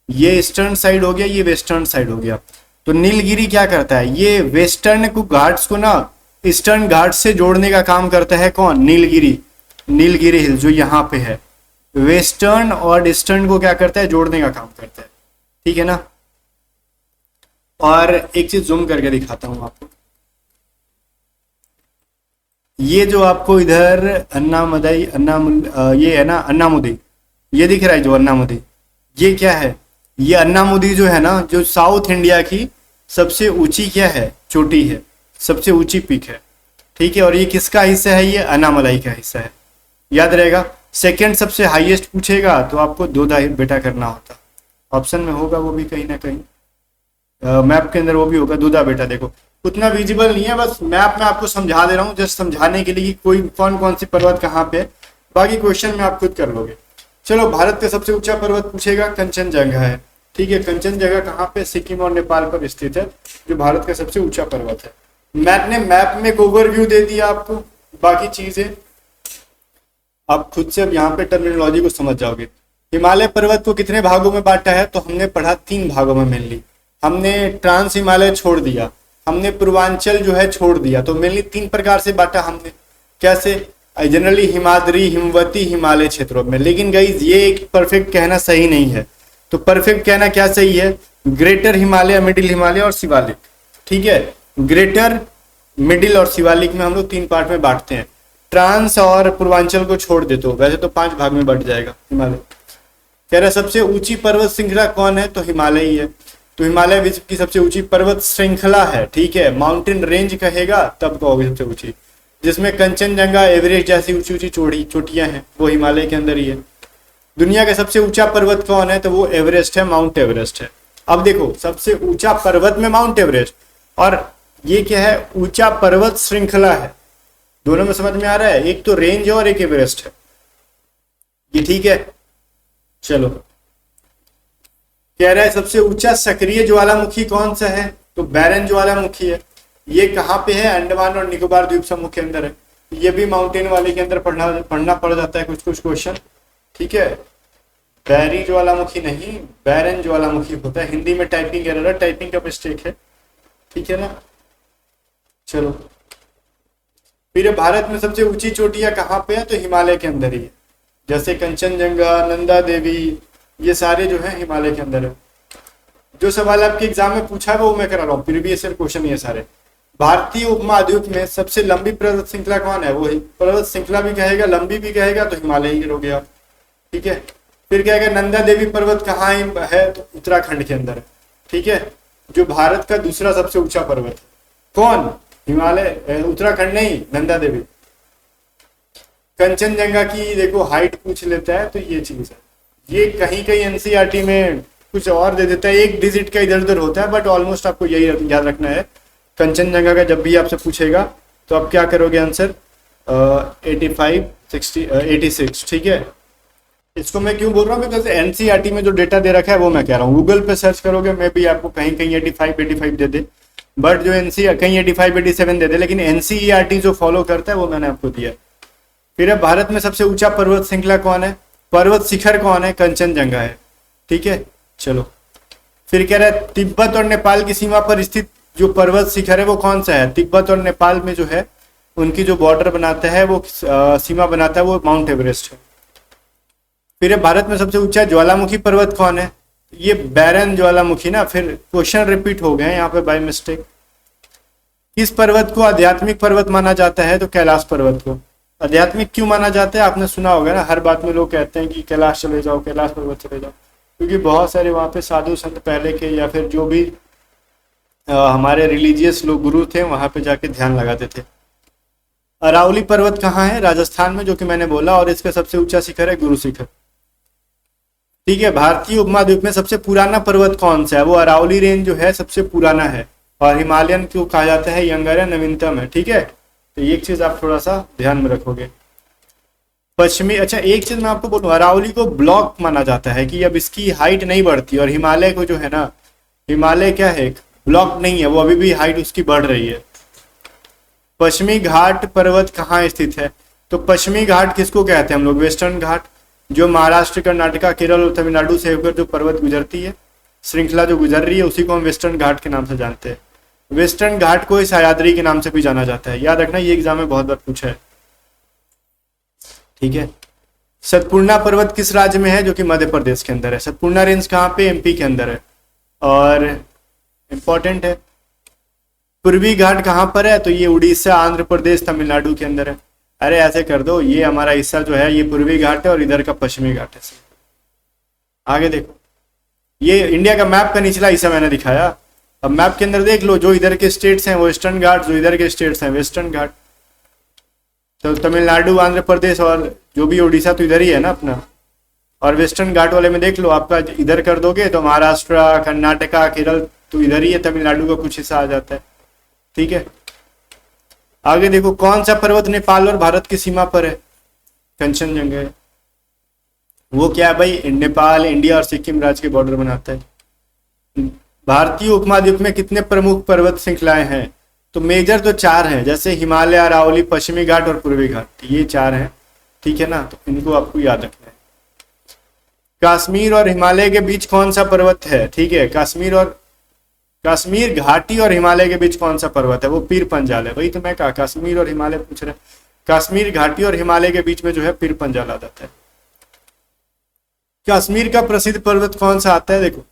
ये ईस्टर्न साइड हो गया, ये वेस्टर्न साइड हो गया। तो नीलगिरी क्या करता है, ये वेस्टर्न को घाट्स को ना ईस्टर्न घाट से जोड़ने का काम करता है, कौन, नीलगिरी। नीलगिरी हिल जो यहाँ पे है, वेस्टर्न और ईस्टर्न को क्या करता है, जोड़ने का काम करता है। ठीक है ना, और एक चीज जूम करके दिखाता हूं आपको, ये जो आपको इधर अन्नामदई, ये है ना अन्नामुदी, ये दिख रहा है जो अन्नामुदी, ये क्या है, ये अन्नामुदी जो है ना, जो साउथ इंडिया की सबसे ऊंची क्या है, चोटी है, सबसे ऊंची पीक है। ठीक है, और ये किसका हिस्सा है, ये अन्नामलाई का हिस्सा है, याद रहेगा। सेकंड सबसे हाईएस्ट पूछेगा तो आपको दूधा बेटा करना होता, ऑप्शन में होगा वो भी कहीं ना कहीं, मैप के अंदर वो भी होगा दूधा बेटा। देखो उतना विजिबल नहीं है, बस मैप में आपको समझा दे रहा हूँ, जस्ट समझाने के लिए कि कोई कौन कौन सी पर्वत कहाँ पे है, बाकी क्वेश्चन में आप खुद कर लोगे। चलो भारत का सबसे ऊंचा पर्वत पूछेगा, कंचनजंगा है। ठीक है, कंचनजंगा कहाँ पे, सिक्किम और नेपाल पर स्थित है, जो भारत का सबसे ऊंचा पर्वत है। मैंने मैप में एक ओवरव्यू दे दिया आपको, बाकी चीजें आप खुद से अब यहाँ पे टर्मिनोलॉजी को समझ जाओगे। हिमालय पर्वत को कितने भागों में बांटा है, तो हमने पढ़ा 3 भागों में मेनली। हमने ट्रांस हिमालय छोड़ दिया, हमने पूर्वांचल जो है छोड़ दिया, तो मेनली 3 प्रकार से बांटा हमने। कैसे, जनरली हिमाद्री, हिमवती, हिमालय क्षेत्रों में। लेकिन गाइस ये एक परफेक्ट कहना सही नहीं है, तो परफेक्ट कहना क्या सही है, ग्रेटर हिमालय, मिडिल हिमालय और शिवालिक। ठीक है, ग्रेटर, मिडिल और शिवालिक में हम लोग 3 पार्ट में बांटते हैं। ट्रांस और पूर्वांचल को छोड़ देते हो, वैसे तो 5 भाग में बट जाएगा हिमालय। कह रहा सबसे ऊंची पर्वत श्रृंखला कौन है, तो हिमालय ही है। तो हिमालय विश्व की सबसे ऊंची पर्वत श्रृंखला है। ठीक है, माउंटेन रेंज कहेगा तब कहोगे सबसे ऊंची, जिसमें कंचनजंगा, एवरेस्ट जैसी ऊंची ऊंची चोटियां हैं, वो हिमालय के अंदर ही है। दुनिया का सबसे ऊंचा पर्वत कौन है, तो वो एवरेस्ट है, माउंट एवरेस्ट है। अब देखो सबसे ऊंचा पर्वत में माउंट एवरेस्ट, और ये क्या है, ऊंचा पर्वत श्रृंखला है। दोनों में समझ में आ रहा है, एक तो रेंज है और एक एवरेस्ट है ये। ठीक है, चलो कह रहा है सबसे ऊंचा सक्रिय ज्वालामुखी कौन सा है, तो बैरन ज्वालामुखी है। ये कहाँ पे है, अंडमान और निकोबार द्वीप समूह के अंदर है। ये भी माउंटेन वाले के अंदर पढ़ना पड़ जाता है कुछ कुछ क्वेश्चन। ठीक है, बैरी ज्वालामुखी नहीं, बैरन ज्वालामुखी होता है। हिंदी में टाइपिंग एरर है, टाइपिंग का मिस्टेक है। ठीक है ना, चलो फिर भारत में सबसे ऊंची चोटियां कहाँ पे है, तो हिमालय के अंदर ही है। जैसे कंचनजंगा, नंदा देवी, ये सारे जो है हिमालय के अंदर है। जो सवाल आपके एग्जाम में पूछा है वो मैं करा रहा हूँ, प्रीवियस ईयर क्वेश्चन ये सारे। भारतीय उपमहाद्वीप में सबसे लंबी पर्वत श्रृंखला कौन है? वो पर्वत श्रृंखला भी कहेगा, लंबी भी कहेगा तो हिमालय ही गिरोगे आप। ठीक है, फिर कहेगा नंदा देवी पर्वत कहाँ है? तो उत्तराखंड के अंदर है। ठीक है, जो भारत का दूसरा सबसे ऊंचा पर्वत है। कौन? हिमालय, उत्तराखंड नहीं, नंदा देवी। कंचनजंगा की देखो हाइट पूछ लेता है तो ये चीज है, ये कहीं कहीं एनसीईआरटी में कुछ और दे देता है, एक डिजिट का इधर उधर होता है, बट ऑलमोस्ट आपको यही याद रखना है। कंचनजंगा का जब भी आपसे पूछेगा तो आप क्या करोगे आंसर? 85, 60, 86। ठीक है, इसको मैं क्यों बोल रहा हूँ? बिकॉज एनसीईआरटी में जो डेटा दे रखा है वो मैं कह रहा हूँ। गूगल पे सर्च करोगे मे भी आपको कहीं कहीं 85 दे दे, बट जो एनसी कहीं 85 87 दे दे, लेकिन एनसीईआरटी जो फॉलो करता है वो मैंने आपको दिया। फिर अब भारत में सबसे ऊंचा पर्वत श्रृंखला कौन है? पर्वत शिखर कौन है? कंचनजंगा है। ठीक है, चलो फिर कह रहा है तिब्बत और नेपाल की सीमा पर स्थित जो पर्वत शिखर है वो कौन सा है? तिब्बत और नेपाल में जो है उनकी जो बॉर्डर बनाता है वो सीमा बनाता है वो माउंट एवरेस्ट है। फिर भारत में सबसे ऊंचा ज्वालामुखी पर्वत कौन है? ये बैरन ज्वालामुखी ना, फिर क्वेश्चन रिपीट हो गए यहाँ पे बाय मिस्टेक। किस पर्वत को आध्यात्मिक पर्वत माना जाता है? तो कैलाश पर्वत को। आध्यात्मिक क्यों माना जाता है? आपने सुना होगा ना, हर बात में लोग कहते हैं कि कैलाश चले जाओ, कैलाश पर्वत चले जाओ, क्योंकि बहुत सारे वहाँ पे साधु संत पहले के या फिर जो भी हमारे रिलीजियस लोग गुरु थे वहां पे जाके ध्यान लगाते थे। अरावली पर्वत कहाँ है? राजस्थान में, जो कि मैंने बोला, और इसका सबसे ऊंचा शिखर है गुरु शिखर। ठीक है, भारतीय उपमहाद्वीप में सबसे पुराना पर्वत कौन सा है? वो अरावली रेंज जो है सबसे पुराना है, और हिमालयन क्यों कहा जाता है? यंगर है, नवीनतम है। ठीक है, तो एक चीज आप थोड़ा सा ध्यान में रखोगे। पश्चिमी, अच्छा एक चीज मैं आपको बोलूं, अरावली को ब्लॉक माना जाता है कि अब इसकी हाइट नहीं बढ़ती, और हिमालय को जो है ना, हिमालय क्या है, ब्लॉक नहीं है, वो अभी भी हाइट उसकी बढ़ रही है। पश्चिमी घाट पर्वत कहाँ स्थित है? तो पश्चिमी घाट किसको कहते हैं हम लोग? वेस्टर्न घाट, जो महाराष्ट्र, कर्नाटका, केरल और तमिलनाडु से होकर जो पर्वत गुजरती है, श्रृंखला जो गुजर रही है, उसी को हम वेस्टर्न घाट के नाम से जानते हैं। वेस्टर्न घाट को सह्याद्री के नाम से भी जाना जाता है, याद रखना, ये एग्जाम में बहुत बार पूछा है। ठीक है, सतपुड़ा पर्वत किस राज्य में है? जो कि मध्य प्रदेश के अंदर है। सतपुड़ा रेंज कहाँ पे? एमपी के अंदर है, और इंपॉर्टेंट है। पूर्वी घाट कहाँ पर है? तो ये उड़ीसा, आंध्र प्रदेश, तमिलनाडु के अंदर है। अरे ऐसे कर दो, ये हमारा हिस्सा जो है ये पूर्वी घाट है और इधर का पश्चिमी घाट है। आगे देखो, ये इंडिया का मैप का निचला हिस्सा मैंने दिखाया। अब मैप के अंदर देख लो, जो इधर के स्टेट्स हैं वो ईस्टर्न घाट, जो इधर के स्टेट्स हैं वेस्टर्न घाट। तो तमिलनाडु, आंध्र प्रदेश और जो भी उड़ीसा तो इधर ही है ना अपना। और वेस्टर्न घाट वाले में देख लो, आपका इधर कर दोगे तो महाराष्ट्र, कर्नाटका, केरल तो इधर ही है, तमिलनाडु का कुछ हिस्सा आ जाता है। ठीक है, आगे देखो, कौन सा पर्वत नेपाल और भारत की सीमा पर है? कंचनजंगा है। वो क्या है भाई? नेपाल, इंडिया और सिक्किम राज्य के बॉर्डर बनाता है। भारतीय उपमहाद्वीप में कितने प्रमुख पर्वत श्रृंखलाएं हैं? तो मेजर तो 4 हैं, जैसे हिमालय, अरावली, पश्चिमी घाट और पूर्वी घाट, ये 4 हैं। ठीक है ना, तो इनको आपको याद रखना है। कश्मीर और हिमालय के बीच कौन सा पर्वत है? ठीक है, कश्मीर घाटी और हिमालय के बीच कौन सा पर्वत है? वो पीर पंजाल है। वही तो मैं कहा, कश्मीर और हिमालय पूछ रहे। कश्मीर घाटी और हिमालय के बीच में जो है पीर पंजाल आ जाता है। कश्मीर का प्रसिद्ध पर्वत कौन सा आता है? देखो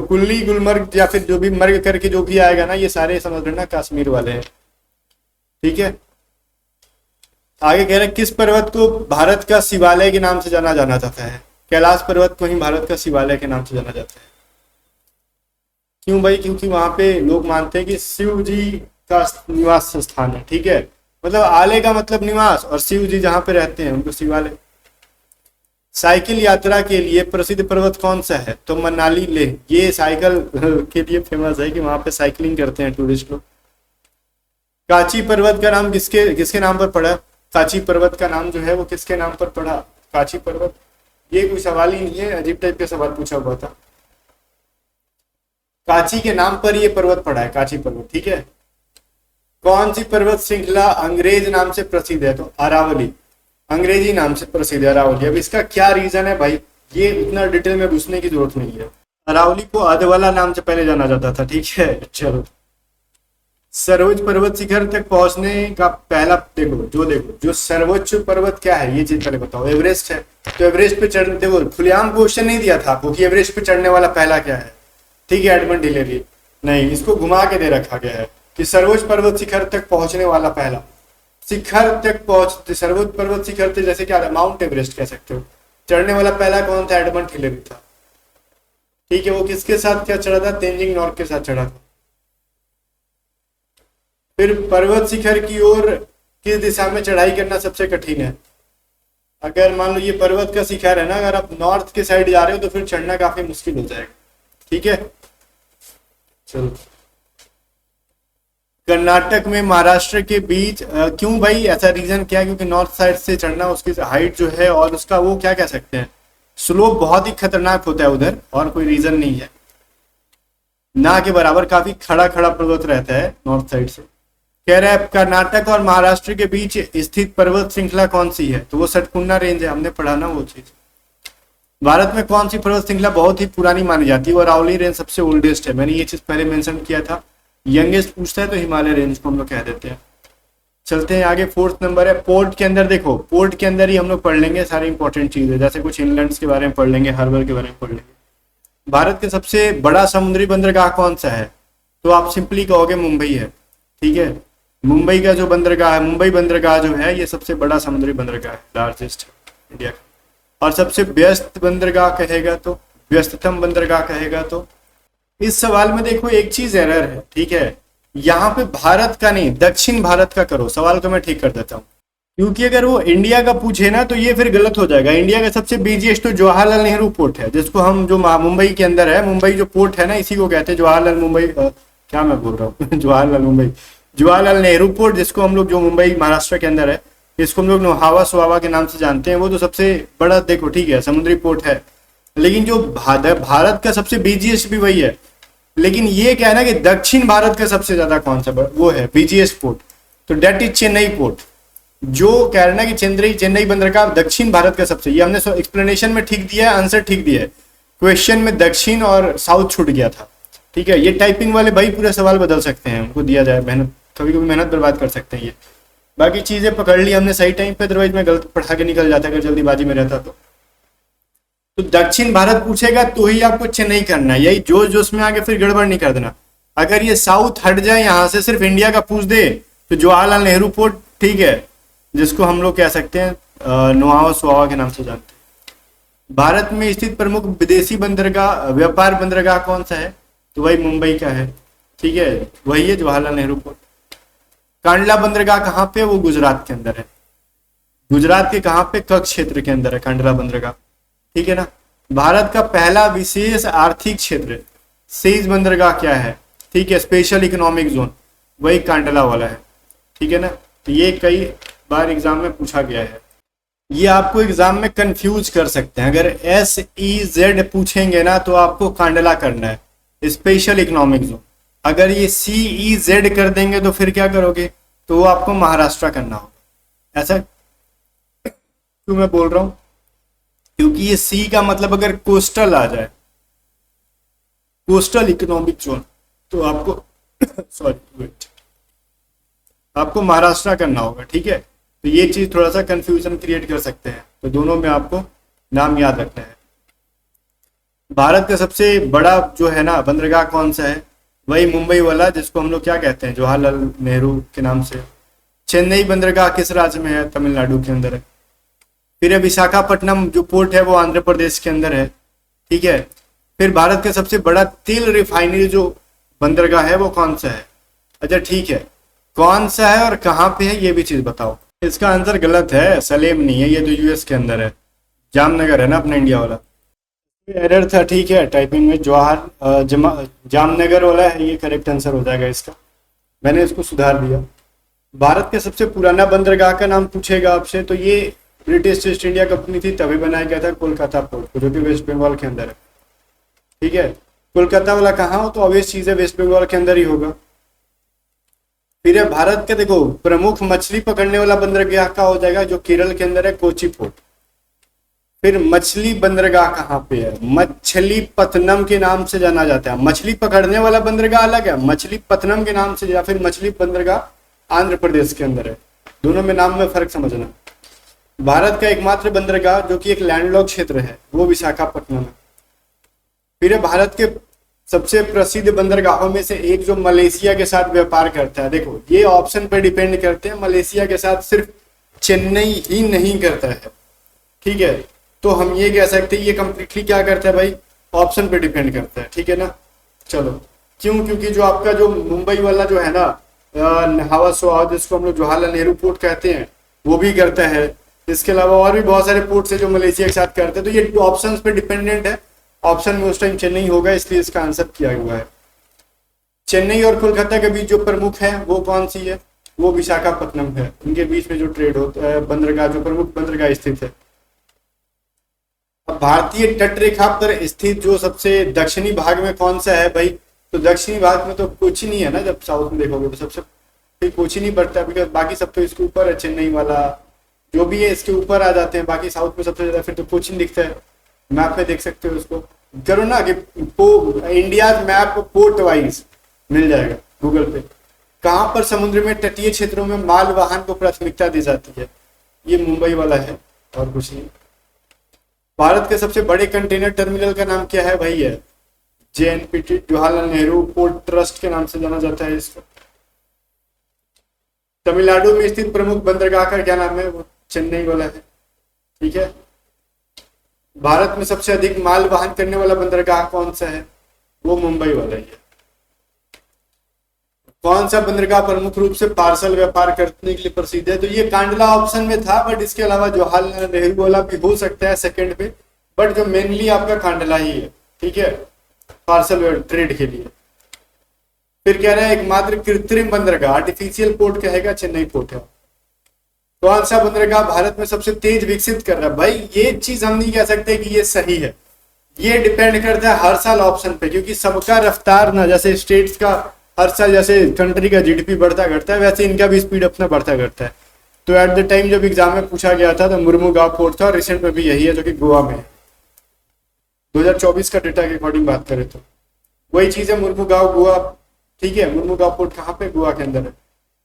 कुल्ली, गुलमर्ग या फिर जो भी मर्ग करके जो भी आएगा ना, ये सारे समझ लेना कश्मीर वाले हैं। ठीक है, आगे कह रहे हैं किस पर्वत को भारत का शिवालय के नाम से जाना जाता है? कैलाश पर्वत को ही भारत का शिवालय के नाम से जाना जाता है। क्यों भाई? क्योंकि वहां पे लोग मानते हैं कि शिव जी का निवास स्थान है। ठीक है, मतलब आले का मतलब निवास, और शिव जी जहां पे रहते हैं उनको शिवालय। साइकिल यात्रा के लिए प्रसिद्ध पर्वत कौन सा है? तो मनाली लेह, ये साइकिल के लिए फेमस है कि वहां पे साइकिलिंग करते हैं टूरिस्ट लोग। कांची पर्वत का नाम किसके नाम पर पड़ा? कांची पर्वत का नाम जो है वो किसके नाम पर पड़ा? कांची पर्वत। ये कोई सवाल ही नहीं है, अजीब टाइप का सवाल पूछा हुआ था। कांची के नाम पर ये पर्वत पड़ा है, कांची पर्वत। ठीक है, कौन सी पर्वत श्रृंखला अंग्रेज नाम से प्रसिद्ध है? तो अरावली, अंग्रेजी नाम से प्रसिद्ध है अरावली। अब इसका क्या रीजन है भाई, ये इतना डिटेल में घुसने की जरूरत नहीं है। अरावली को अधवाला नाम से पहले जाना जाता था। ठीक है, चलो सर्वोच्च पर्वत शिखर तक पहुंचने का पहला देखो जो सर्वोच्च पर्वत क्या है, ये चीज पहले बताओ। एवरेस्ट है। तो एवरेस्ट पे चढ़ने, खुलेआम क्वेश्चन नहीं दिया था आपको कि एवरेस्ट पे चढ़ने वाला पहला क्या है। ठीक है, एडमंड हिलेरी। नहीं, इसको घुमा के दे रखा गया है कि सर्वोच्च पर्वत शिखर तक पहुंचने वाला पहला शिखर तक पहुंच सर्वोच्च पर्वत शिखर तक, जैसे क्या माउंट एवरेस्ट कह सकते हो, चढ़ने वाला पहला कौन था? एडमंड हिलेरी था। ठीक है, वो किसके साथ क्या चढ़ा था? तेंजिंग नॉर्गे के साथ चढ़ा था। फिर पर्वत शिखर की ओर किस दिशा में चढ़ाई करना सबसे कठिन है? अगर मान लो ये पर्वत का शिखर है ना, अगर आप नॉर्थ के साइड जा रहे हो तो फिर चढ़ना काफी मुश्किल हो जाएगा। ठीक है, चलो। कर्नाटक में महाराष्ट्र के बीच क्यों भाई? ऐसा रीजन क्या है? क्योंकि नॉर्थ साइड से चढ़ना, उसकी हाइट जो है और उसका वो क्या कह सकते हैं, स्लोप बहुत ही खतरनाक होता है उधर, और कोई रीजन नहीं है। ना के बराबर काफी खड़ा खड़ा पर्वत रहता है नॉर्थ साइड से। कह रहा है कर्नाटक और महाराष्ट्र के बीच स्थित पर्वत श्रृंखला कौन सी है? तो वो सतपुड़ा रेंज है, हमने पढ़ा ना वो चीज। भारत में कौन सी पर्वत श्रृंखला बहुत ही पुरानी मानी जाती है? और अरावली रेंज सबसे ओल्डेस्ट है, मैंने ये चीज पहले मेंशन किया था। यंगेस्ट पूछता है तो हिमालय रेंज को हम लोग कह देते हैं। चलते हैं आगे, फोर्थ नंबर है पोर्ट के अंदर। देखो पोर्ट के अंदर ही हम लोग पढ़ लेंगे सारी इंपॉर्टेंट चीजें, जैसे कुछ इनलैंड्स के बारे में पढ़ लेंगे, हार्बर के बारे में पढ़ लेंगे। भारत के सबसे बड़ा समुद्री बंदरगाह कौन सा है? तो आप सिंपली कहोगे मुंबई है। ठीक है, मुंबई का जो बंदरगाह है, मुंबई बंदरगाह जो है, ये सबसे बड़ा समुद्री बंदरगाह है, लार्जेस्ट इंडिया का। और सबसे व्यस्त बंदरगाह कहेगा तो, व्यस्ततम बंदरगाह कहेगा तो, इस सवाल में देखो एक चीज एरर है। ठीक है, यहाँ पे भारत का नहीं, दक्षिण भारत का करो। सवाल को मैं ठीक कर देता हूँ, क्योंकि अगर वो इंडिया का पूछे ना तो ये फिर गलत हो जाएगा। इंडिया का सबसे बिजीएस्ट तो जवाहरलाल नेहरू पोर्ट है, जिसको हम जो मुंबई के अंदर है, मुंबई जो पोर्ट है ना, इसी को कहते हैं जवाहरलाल मुंबई, क्या मैं बोल रहा हूँ जवाहरलाल मुंबई, जवाहरलाल नेहरू पोर्ट, जिसको हम लोग जो मुंबई महाराष्ट्र के अंदर है, इसको हम लोग नौहावा सुहावा के नाम से जानते हैं। वो तो सबसे बड़ा, देखो ठीक है, समुद्री पोर्ट है, लेकिन जो भारत का सबसे बिजीएस्ट भी वही है। लेकिन ये कहना कि दक्षिण भारत का सबसे ज्यादा कौन सा वो है बिजीएस्ट पोर्ट, तो डेट इज चेन्नई पोर्ट। जो कहना कि चेन्नई बंदरगाह दक्षिण भारत का सबसे, ये हमने एक्सप्लेनेशन में ठीक दिया है, आंसर ठीक दिया है, क्वेश्चन में दक्षिण और साउथ छूट गया था। ठीक है, ये टाइपिंग वाले भाई पूरे सवाल बदल सकते हैं, उनको दिया जाए मेहनत, कभी कभी मेहनत बर्बाद कर सकते हैं ये। बाकी चीजें पकड़ ली हमने सही टाइम पे, अदरवाइज मैं गलत पढ़ा के निकल जाता अगर जल्दीबाजी में रहता तो दक्षिण भारत पूछेगा तो ही आपको चेन्नई करना है, यही जोश जोश में आगे फिर गड़बड़ नहीं कर देना। अगर ये साउथ हट जाए यहाँ से, सिर्फ इंडिया का पूछ दे, तो जवाहरलाल नेहरू पोर्ट, ठीक है, जिसको हम लोग कह सकते हैं नौहावा सुहावा के नाम से जानते हैं। भारत में स्थित प्रमुख विदेशी बंदरगाह, व्यापार बंदरगाह कौन सा है? तो वही मुंबई का है। ठीक है, वही है जवाहरलाल नेहरू पोर्ट। कांडला बंदरगाह कहाँ पे? वो गुजरात के अंदर है। गुजरात के कहाँ पे? कच्छ क्षेत्र के अंदर है कांडला बंदरगाह। ठीक है ना। भारत का पहला विशेष आर्थिक क्षेत्र शेष बंदरगाह क्या है? ठीक है, स्पेशल इकोनॉमिक जोन, वही कांडला वाला है। ठीक है ना, तो ये कई बार एग्जाम में पूछा गया है। ये आपको एग्जाम में कंफ्यूज कर सकते हैं। अगर SEZ पूछेंगे ना तो आपको कांडला करना है, स्पेशल इकोनॉमिक जोन। अगर ये CEZ कर देंगे तो फिर क्या करोगे? तो वो आपको महाराष्ट्र करना होगा। ऐसा क्यों मैं बोल रहा हूं? क्योंकि ये सी का मतलब अगर कोस्टल आ जाए, कोस्टल इकोनॉमिक जोन, तो आपको सॉरी वेट, आपको महाराष्ट्र करना होगा। ठीक है, तो ये चीज थोड़ा सा कंफ्यूजन क्रिएट कर सकते हैं, तो दोनों में आपको नाम याद रखना है। भारत का सबसे बड़ा जो है ना बंदरगाह कौन सा है? वही मुंबई वाला, जिसको हम लोग क्या कहते हैं, जवाहरलाल नेहरू के नाम से। चेन्नई बंदरगाह किस राज्य में है? तमिलनाडु के अंदर है। फिर विशाखापट्टनम जो पोर्ट है वो आंध्र प्रदेश के अंदर है। ठीक है, फिर भारत का सबसे बड़ा तेल रिफाइनरी जो बंदरगाह है वो कौन सा है? अच्छा ठीक है, कौन सा है और कहाँ पे है ये भी चीज बताओ। इसका आंसर गलत है, सलेम नहीं है, ये तो यूएस के अंदर है, जामनगर है ना अपना इंडिया वाला। एरर था, ठीक है, टाइपिंग में जामनगर वाला है, ये करेक्ट आंसर हो जाएगा इसका, मैंने इसको सुधार दिया। भारत के सबसे पुराना बंदरगाह का नाम पूछेगा आपसे, तो ये ब्रिटिश ईस्ट इंडिया कंपनी थी तभी बनाया गया था कोलकाता पोर्ट, जो कि वेस्ट बंगाल के अंदर है। ठीक है, कोलकाता वाला कहाँ हो? तो ऑब्वियस चीज है, वेस्ट बंगाल के अंदर ही होगा। फिर है भारत के देखो प्रमुख मछली पकड़ने वाला बंदरगाह का हो जाएगा, जो केरल के अंदर है, कोची पोर्ट। फिर मछली बंदरगाह कहाँ पे है? मछलीपत्तनम के नाम से जाना जाता है। मछली पकड़ने वाला बंदरगाह अलग है, मछलीपत्तनम के नाम से, या फिर मछली बंदरगाह आंध्र प्रदेश के अंदर है। दोनों में नाम में फर्क समझना। भारत का एकमात्र बंदरगाह जो कि एक लैंडलॉक क्षेत्र है वो विशाखापट्टनम है। फिर भारत के सबसे प्रसिद्ध बंदरगाहों में से एक जो मलेशिया के साथ व्यापार करता है, देखो ये ऑप्शन पे डिपेंड करते हैं, मलेशिया के साथ सिर्फ चेन्नई ही नहीं करता है, ठीक है। तो हम ये कह सकते हैं ये कंप्लीटली क्या करता है भाई, ऑप्शन पे डिपेंड करता है, ठीक है ना। चलो क्यों, क्योंकि जो आपका जो मुंबई वाला जो है ना हवा सोहाव, जिसको हम लोग जवाहरलाल नेहरू पोर्ट कहते हैं, वो भी करता है। इसके अलावा और भी बहुत सारे पोर्ट है जो मलेशिया के साथ करते हैं। तो ये ऑप्शन पे डिपेंडेंट है, ऑप्शन में उस टाइम चेन्नई होगा, इसलिए इसका आंसर किया हुआ है। चेन्नई और कोलकाता के बीच जो प्रमुख है वो कौन सी है, वो विशाखापट्टनम है। इनके बीच में जो ट्रेड होता है, बंदरगाह जो प्रमुख बंदरगाह स्थित है। अब भारतीय तट रेखा पर स्थित जो सबसे दक्षिणी भाग में कौन सा है भाई, तो दक्षिणी भाग में तो कुछ नहीं है ना, जब साउथ में देखोगे तो सबसे कुछ ही नहीं बढ़ता, बिकॉज बाकी सब तो इसके ऊपर है, चेन्नई वाला जो भी है इसके ऊपर आ जाते हैं, बाकी साउथ में सबसे ज्यादा फिर तो कुछ नहीं दिखता है। मैप में देख सकते हो, उसको करो ना कि इंडिया मैप पोर्ट वाइज मिल जाएगा गूगल पे। कहाँ पर समुद्र में तटीय क्षेत्रों में माल वाहन को प्राथमिकता दी जाती है, ये मुंबई वाला है और कुछ नहीं। भारत के सबसे बड़े कंटेनर टर्मिनल का नाम क्या है भाई, है JNPT, Jawaharlal Nehru port trust के नाम से जाना जाता है इसको। तमिलनाडु में स्थित प्रमुख बंदरगाह का क्या नाम है, वो चेन्नई वाला है, ठीक है। भारत में सबसे अधिक माल वहन करने वाला बंदरगाह कौन सा है, वो मुंबई वाला ही है। कौन सा बंदरगाह प्रमुख रूप से पार्सल व्यापार करने के लिए प्रसिद्ध है, तो ये कांडला ऑप्शन में था, बट इसके अलावा जवाहरलाल नेहरू वाला भी हो सकता है सेकंड पे, बट जो मेनली आपका कांडला ही है, ठीक है, पार्सल ट्रेड के लिए। फिर कह रहा है एकमात्र कृत्रिम बंदरगाह आर्टिफिशियल पोर्ट कहेगा, चेन्नई पोर्ट है। कौन सा बंदरगाह भारत में सबसे तेज विकसित कर रहा है, भाई ये चीज हम नहीं कह सकते कि ये सही है, ये डिपेंड करता है हर साल ऑप्शन पे, क्योंकि सबका रफ्तार ना, जैसे स्टेट्स का हर साल जैसे कंट्री का जीडीपी बढ़ता घटता है, वैसे इनका भी स्पीड अपना बढ़ता घटता है। तो एट द टाइम जब एग्जाम में पूछा गया था तो मुर्मुगांव पोर्ट था, और रिसेंट में भी यही है जो कि गोवा में है। 2024 का डेटा के अकॉर्डिंग बात करें तो वही चीज है, मुर्मुगांव गोवा, ठीक है। मुर्मुगांव पोर्ट कहाँ पे, गोवा के अंदर है।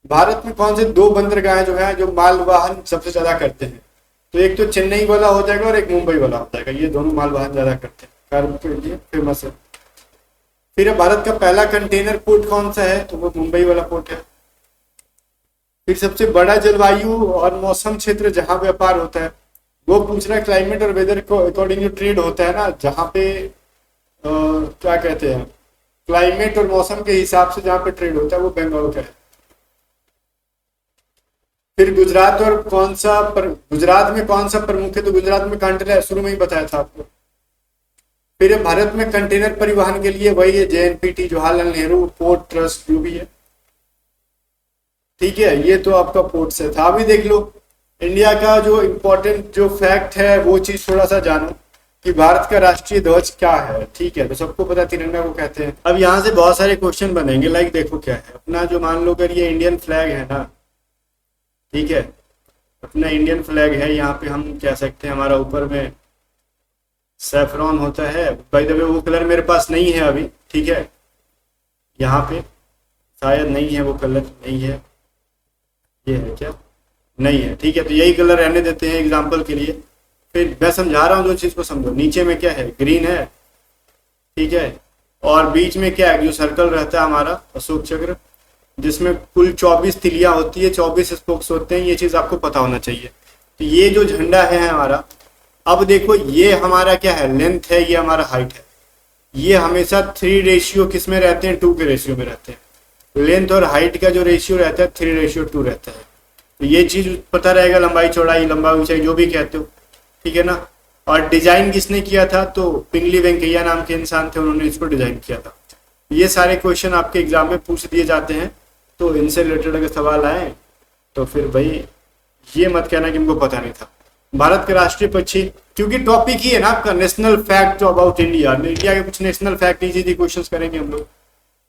भारत में कौन से दो बंदरगाह जो है जो माल वाहन सबसे ज्यादा करते हैं, तो एक तो चेन्नई वाला हो जाएगा और एक मुंबई वाला हो जाएगा, ये दोनों माल वाहन ज्यादा करते हैं, कार्गो के लिए फेमस है। फिर भारत का पहला कंटेनर पोर्ट कौन सा है, तो वो मुंबई वाला पोर्ट है। फिर सबसे बड़ा जलवायु और मौसम क्षेत्र जहां व्यापार होता है, वो पूछ रहा है क्लाइमेट और वेदर को अकॉर्डिंग जो ट्रेड होता है ना, जहाँ पे क्या कहते हैं, क्लाइमेट और मौसम के हिसाब से जहाँ पे ट्रेड होता है वो बंगाल का है। फिर गुजरात और गुजरात में कौन सा प्रमुख है, तो गुजरात में कांडला, शुरू में ही बताया था आपको। फिर भारत में कंटेनर परिवहन के लिए वही है JNPT, Jawaharlal Nehru port trust, जो भी है, ठीक है। ये तो आपका पोर्ट से था। अभी देख लो इंडिया का जो इम्पोर्टेंट जो फैक्ट है वो चीज थोड़ा सा जानो कि भारत का राष्ट्रीय ध्वज क्या है, ठीक है। तो सबको पता तिरंगा को कहते हैं। अब यहाँ से बहुत सारे क्वेश्चन बनेंगे, लाइक देखो क्या है अपना, जो मान लो अगर ये इंडियन फ्लैग है ना, ठीक है, अपना इंडियन फ्लैग है, यहाँ पे हम कह सकते हैं हमारा ऊपर में सैफरॉन होता है, बाय द वे वो कलर मेरे पास नहीं है अभी, ठीक है, यहाँ पे शायद नहीं है, वो कलर नहीं है, ये है क्या, नहीं है, ठीक है। तो यही कलर रहने देते हैं एग्जाम्पल के लिए। फिर मैं समझा रहा हूँ जो चीज को समझो, नीचे में क्या है, ग्रीन है, ठीक है, और बीच में क्या है, जो सर्कल रहता है हमारा अशोक चक्र, जिसमें कुल 24 तिलियां होती है, 24 स्पोक्स होते हैं, ये चीज आपको पता होना चाहिए। तो ये जो झंडा है हमारा, अब देखो ये हमारा क्या है, लेंथ है, ये हमारा हाइट है, ये हमेशा 3 रेशियो किस में रहते हैं, 2 के रेशियो में रहते हैं। लेंथ और हाइट का जो रेशियो रहता है 3:2 रहता है। तो ये चीज पता रहेगा, लंबाई चौड़ाई, लंबा ऊंचाई जो भी कहते हो, ठीक है ना। और डिजाइन किसने किया था, तो पिंगली वेंकैया नाम के इंसान थे, उन्होंने इसको डिजाइन किया था। ये सारे क्वेश्चन आपके एग्जाम में पूछ दिए जाते हैं, तो इनसे रिलेटेड अगर सवाल आए तो फिर भाई ये मत कहना कि हमको पता नहीं था। भारत का राष्ट्रीय पक्षी, क्योंकि टॉपिक ही है ना आपका national fact about India, India के कुछ नेशनल फैक्ट इजी क्वेश्चन करेंगे हम लोग।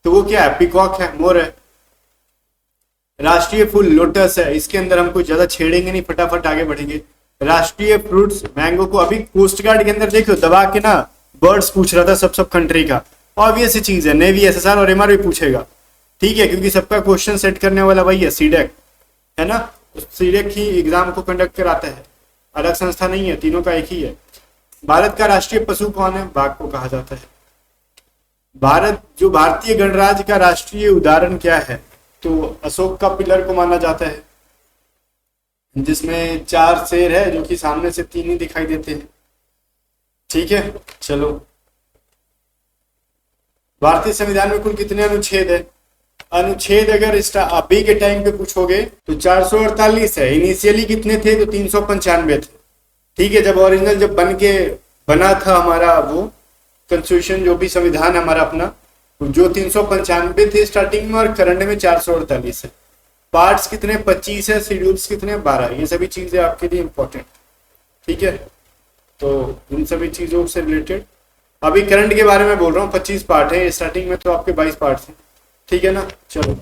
तो वो क्या है, पिकॉक है, मोर है। राष्ट्रीय फूल लोटस है, इसके अंदर हम कुछ ज्यादा छेड़ेंगे नहीं, फटाफट आगे बढ़ेंगे। राष्ट्रीय फ्रूट्स मैंगो को, अभी कोस्ट गार्ड के अंदर देखो दबा के ना बर्ड्स पूछ रहा था सब कंट्री का, ऑब्वियस चीज है, नेवी, SSR और MR भी पूछेगा, ठीक है, क्योंकि सबका क्वेश्चन सेट करने वाला वही है, सीडेक है ना। सीडेक ही एग्जाम को कंडक्ट कराता है, अलग संस्था नहीं है, तीनों का एक ही है। भारत का राष्ट्रीय पशु कौन है, बाघ को कहा जाता है। भारत जो भारतीय गणराज्य का राष्ट्रीय उदाहरण क्या है? तो अशोक का पिलर को माना जाता है, जिसमें 4 शेर है जो कि सामने से 3 ही दिखाई देते हैं। ठीक है, चलो। भारतीय संविधान में कुल कितने अनुच्छेद है? अनुच्छेद अगर अभी के टाइम पे पूछोगे तो 448 है। इनिशियली कितने थे? तो 395 थे। ठीक है, जब ओरिजिनल जब बना था हमारा वो कॉन्स्टिट्यूशन, जो भी संविधान हमारा अपना, जो 395 थे स्टार्टिंग में, और करंट में 448 है। पार्ट्स कितने? 25 है। शेड्यूल्स कितने? 12। ये सभी चीजें आपके लिए इंपॉर्टेंट। ठीक है, तो इन सभी चीजों से रिलेटेड अभी करंट के बारे में बोल रहा हूँ। 25 पार्ट है, स्टार्टिंग में तो आपके 22 पार्ट थे। ठीक है ना, चलो।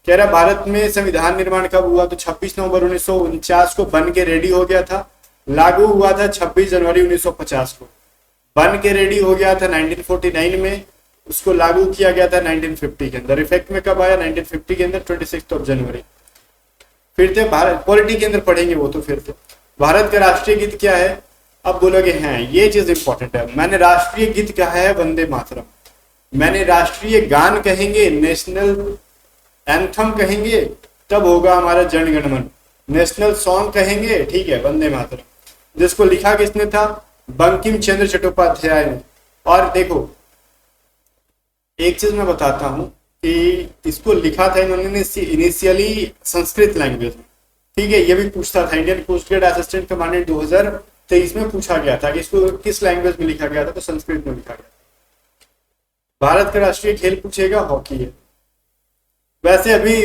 कह रहा भारत में संविधान निर्माण कब हुआ? तो 26 नवंबर 1949 को बन के रेडी हो गया था। लागू हुआ था 26 जनवरी 1950 को। बन के रेडी हो गया था 1949 में, उसको लागू किया गया था 1950 के अंदर। इफेक्ट में कब आया? 1950 के अंदर 26 जनवरी। फिर थे भारत पॉलिटी के अंदर पढ़ेंगे वो तो। फिर थे भारत का राष्ट्रीय गीत क्या है? अब बोलोगे हैं ये चीज इंपॉर्टेंट है। मैंने राष्ट्रीय गीत कहा है वंदे मातरम। मैंने राष्ट्रीय गान कहेंगे, नेशनल एंथम कहेंगे, तब होगा हमारा जन गण मन। नेशनल सॉन्ग कहेंगे, ठीक है, वंदे मातरम। जिसको लिखा किसने था? बंकिम चंद्र चट्टोपाध्याय ने। और देखो एक चीज मैं बताता हूं कि इसको लिखा था इन्होंने इनिशियली संस्कृत लैंग्वेज में। ठीक है, ये भी पूछता था। Indian coast guard assistant commandant 2023 में पूछा गया था कि इसको किस लैंग्वेज में लिखा गया था, तो संस्कृत में लिखा गया। भारत का राष्ट्रीय खेल पूछेगा, हॉकी है। वैसे अभी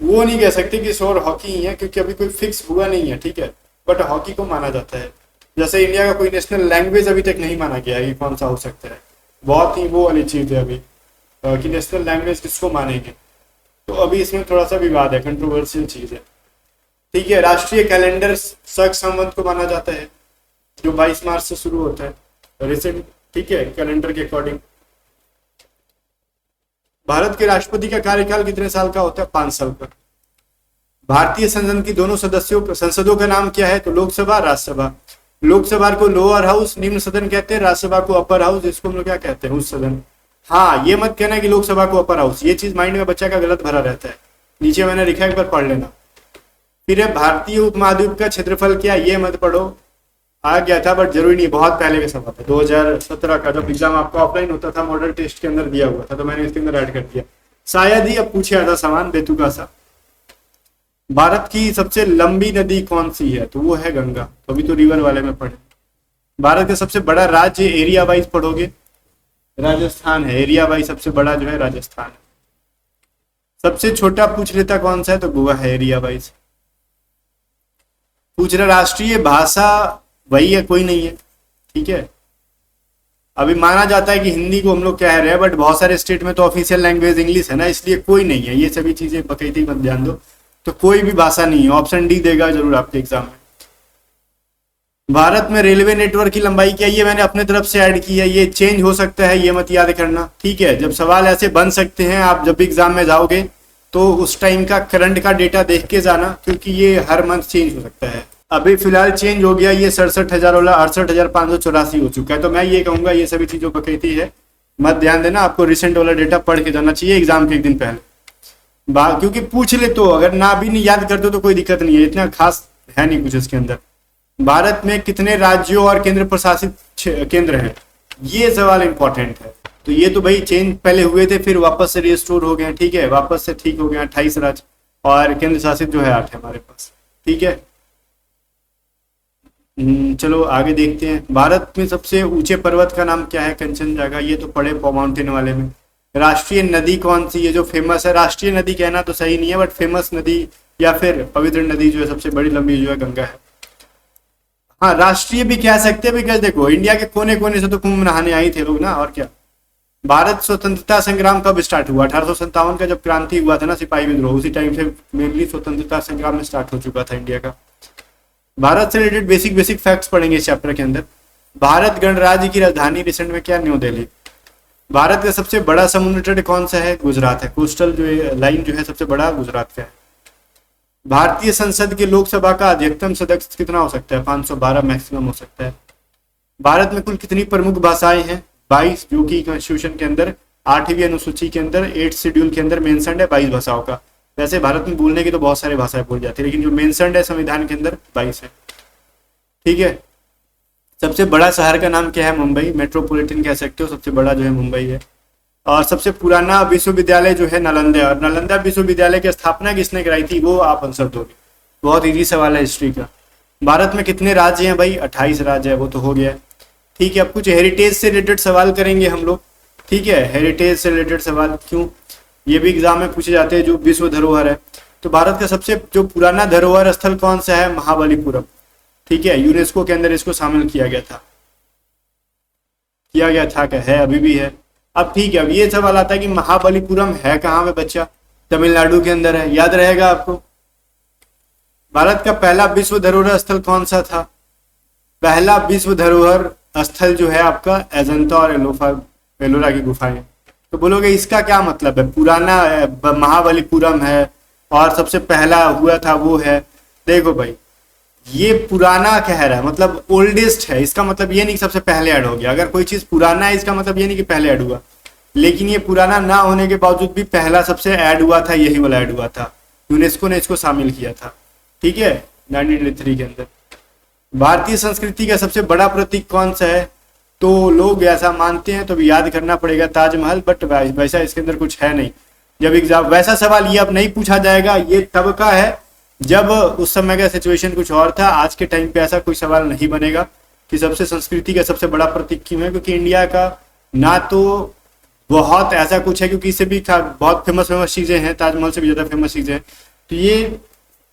वो नहीं कह सकते कि शोर हॉकी ही है, क्योंकि अभी कोई फिक्स हुआ नहीं है। ठीक है, बट हॉकी को माना जाता है। जैसे इंडिया का कोई नेशनल लैंग्वेज अभी तक नहीं माना गया है कि कौन सा हो सकता है। बहुत ही वो वाली चीज है अभी कि नेशनल लैंग्वेज किसको मानेंगे, तो अभी इसमें थोड़ा सा विवाद है, कंट्रोवर्शियल चीज है। ठीक है, राष्ट्रीय कैलेंडर शक संवत को माना जाता है, जो 22 मार्च से शुरू होता है रिसेंट। ठीक है, कैलेंडर के अकॉर्डिंग। भारत के राष्ट्रपति का कार्यकाल कितने साल का होता है? 5 साल का। भारतीय संसद की दोनों संसदों का नाम क्या है? तो लोकसभा, राज्यसभा। लोकसभा को लोअर हाउस निम्न सदन कहते हैं, राज्यसभा को अपर हाउस, जिसको हम लोग क्या कहते हैं? उच्च सदन। हाँ, ये मत कहना कि लोकसभा को अपर हाउस, ये चीज माइंड में बच्चा का गलत भरा रहता है। नीचे मैंने लिखा है, एक बार पढ़ लेना। फिर है भारतीय उपमहाद्वीप का क्षेत्रफल क्या? ये मत पढ़ो, आ गया था बट जरूरी नहीं, बहुत पहले का सवाल था। 2017 का जब एग्जाम आपका ऑफलाइन होता था, मॉडल टेस्ट के अंदर दिया हुआ था, तो मैंने इसके अंदर ऐड कर दिया। शायद ही अब पूछे था सामान बेतुका सा। भारत की सबसे लंबी नदी कौन सी है? तो वो है गंगा। तो अभी तो रिवर वाले में पढ़े। भारत का सबसे बड़ा राज्य एरिया वाइज पढ़ोगे, राजस्थान है। एरिया वाइज सबसे बड़ा जो है राजस्थान है। सबसे छोटा पूछ लेता कौन सा है? तो गोवा है एरिया वाइज। पूछ रहा राष्ट्रीय भाषा वही है, कोई नहीं है। ठीक है, अभी माना जाता है कि हिंदी को हम लोग कह रहे हैं, बट बहुत सारे स्टेट में तो ऑफिशियल लैंग्वेज इंग्लिश है ना, इसलिए कोई नहीं है। ये सभी चीजें बकैती मत ध्यान दो। तो कोई भी भाषा नहीं है। ऑप्शन डी देगा जरूर आपके एग्जाम में। भारत में रेलवे नेटवर्क की लंबाई क्या है? ये मैंने अपने तरफ से ऐड की है, ये चेंज हो सकता है, ये मत याद करना। ठीक है, जब सवाल ऐसे बन सकते हैं, आप जब भी एग्जाम में जाओगे तो उस टाइम का करंट का डेटा देख के जाना, क्योंकि ये हर मंथ चेंज हो सकता है। अभी फिलहाल चेंज हो गया, ये 67,000 वाला 68,584 हो चुका है। तो मैं ये कहूंगा ये सभी चीजों पर कहती है, मत ध्यान देना। आपको रिसेंट वाला डेटा पढ़ के जाना चाहिए एग्जाम के एक दिन पहले, क्योंकि पूछ ले तो अगर ना भी नहीं याद करते तो कोई दिक्कत नहीं है, इतना खास है नहीं कुछ इसके अंदर। भारत में कितने राज्यों और केंद्र प्रशासित केंद्र हैं? ये सवाल इंपॉर्टेंट है। तो ये तो भाई चेंज पहले हुए थे, फिर वापस से रिस्टोर हो गए। ठीक है, वापस से ठीक हो गया। 28 राज्य और केंद्र शासित जो है 8 है हमारे पास। ठीक है, चलो आगे देखते हैं। भारत में सबसे ऊंचे पर्वत का नाम क्या है? कंचनजंगा। ये तो पड़े माउंटेन वाले में। राष्ट्रीय नदी कौन सी है जो फेमस है? राष्ट्रीय नदी कहना तो सही नहीं है, बट फेमस नदी या फिर पवित्र नदी जो है सबसे बड़ी लंबी जो है गंगा है। हाँ, राष्ट्रीय भी कह सकते हैं, बिकॉज देखो इंडिया के कोने कोने से तो कुंभ नहाने आए थे लोग ना, और क्या। भारत स्वतंत्रता संग्राम कब स्टार्ट हुआ? 1857 का जब क्रांति हुआ था ना, सिपाही विद्रोह, उसी टाइम से मेनली स्वतंत्रता संग्राम में स्टार्ट हो चुका था इंडिया का। भारत से रिलेटेड बेसिक फैक्ट्स पढ़ेंगे इस चैप्टर के अंदर। भारत गणराज्य की राजधानी रिसेंट में क्या? न्यू दिल्ली। भारत का सबसे बड़ा समुद्र तट कौन सा है? गुजरात है। कोस्टल जो लाइन जो है सबसे बड़ा गुजरात का है। भारतीय संसद के लोकसभा का अधिकतम सदस्य कितना हो सकता है? 512 मैक्सिमम हो सकता है। भारत में कुल कितनी प्रमुख भाषाएं हैं? 22 जो कि कॉन्स्टिट्यूशन के अंदर 8वीं अनुसूची के अंदर 8 शेड्यूल के अंदर मेंशन्ड है 22 भाषाओं का। वैसे भारत में बोलने की तो बहुत सारी भाषाएं बोल जाती है, लेकिन जो मेंशन्ड है संविधान के अंदर 22 है। ठीक है। सबसे बड़ा शहर का नाम क्या है? मुंबई, मेट्रोपॉलिटन कह सकते हो, सबसे बड़ा जो है मुंबई है। और सबसे पुराना विश्वविद्यालय जो है नालंदा है, और नालंदा विश्वविद्यालय की स्थापना किसने कराई थी वो आप आंसर दोगे। बहुत इजी सवाल है हिस्ट्री का। भारत में कितने राज्य हैं भाई? 28 राज्य है, वो तो हो गया। ठीक है, अब कुछ हेरिटेज से रिलेटेड सवाल करेंगे हम लोग। ठीक है, हेरिटेज से रिलेटेड सवाल क्यों, ये भी एग्जाम में पूछे जाते हैं। जो विश्व धरोहर है, तो भारत का सबसे जो पुराना धरोहर स्थल कौन सा है? महाबलीपुरम। ठीक है, यूनेस्को के अंदर इसको शामिल किया गया था क्या है, अभी भी है। अब ठीक है, अब ये सवाल आता है कि महाबलीपुरम है कहाँ पे बच्चा? तमिलनाडु के अंदर है, याद रहेगा आपको। भारत का पहला विश्व धरोहर स्थल कौन सा था? पहला विश्व धरोहर स्थल जो है आपका अजंता और एलोरा की गुफाएं। तो बोलोगे इसका क्या मतलब है? पुराना महाबलीपुरम है और सबसे पहला हुआ था वो है। देखो भाई, ये पुराना कह रहा है, मतलब ओल्डेस्ट है, इसका मतलब ये नहीं कि सबसे पहले ऐड हो गया। अगर कोई चीज पुराना है इसका मतलब ये नहीं कि पहले ऐड हुआ, लेकिन ये पुराना ना होने के बावजूद भी पहला सबसे ऐड हुआ था, यही वाला ऐड हुआ था। यूनेस्को ने इसको शामिल किया था। ठीक है, 1983 के अंदर। भारतीय संस्कृति का सबसे बड़ा प्रतीक कौन सा है? तो लोग ऐसा मानते हैं, तो भी याद करना पड़ेगा ताजमहल, बट वैसा इसके अंदर कुछ है नहीं। जब एग्जाम वैसा सवाल ये अब नहीं पूछा जाएगा, ये तब का है जब उस समय का सिचुएशन कुछ और था। आज के टाइम पे ऐसा कोई सवाल नहीं बनेगा कि सबसे संस्कृति का सबसे बड़ा प्रतीक क्यों है, क्योंकि इंडिया का ना तो बहुत ऐसा कुछ है, क्योंकि इससे भी बहुत फेमस चीजें हैं, ताजमहल से भी ज्यादा फेमस चीजें हैं। तो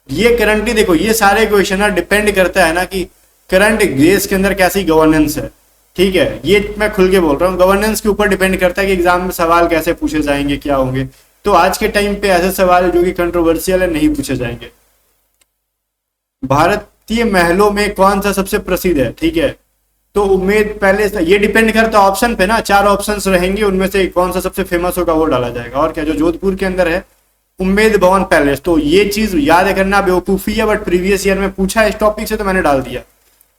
ये करंटली देखो, ये सारे क्वेश्चन डिपेंड करता है ना कि करंट देश के अंदर कैसी गवर्नेंस है। ठीक है, ये मैं खुल के बोल रहा हूँ, गवर्नेंस के ऊपर डिपेंड करता है कि एग्जाम में सवाल कैसे पूछे जाएंगे, क्या होंगे। तो आज के टाइम पे ऐसे सवाल जो कि कंट्रोवर्शियल है नहीं पूछे जाएंगे। भारतीय महलों में कौन सा सबसे प्रसिद्ध है? ठीक है, तो उम्मेद पहले ये डिपेंड करता है ऑप्शन पे ना, 4 ऑप्शंस रहेंगे, उनमें से कौन सा सबसे फेमस होगा वो डाला जाएगा। और क्या, जो जोधपुर के अंदर है उम्मेद भवन पैलेस। तो ये चीज याद करना बेवकूफी है, बट प्रीवियस ईयर में पूछा है इस टॉपिक से तो मैंने डाल दिया।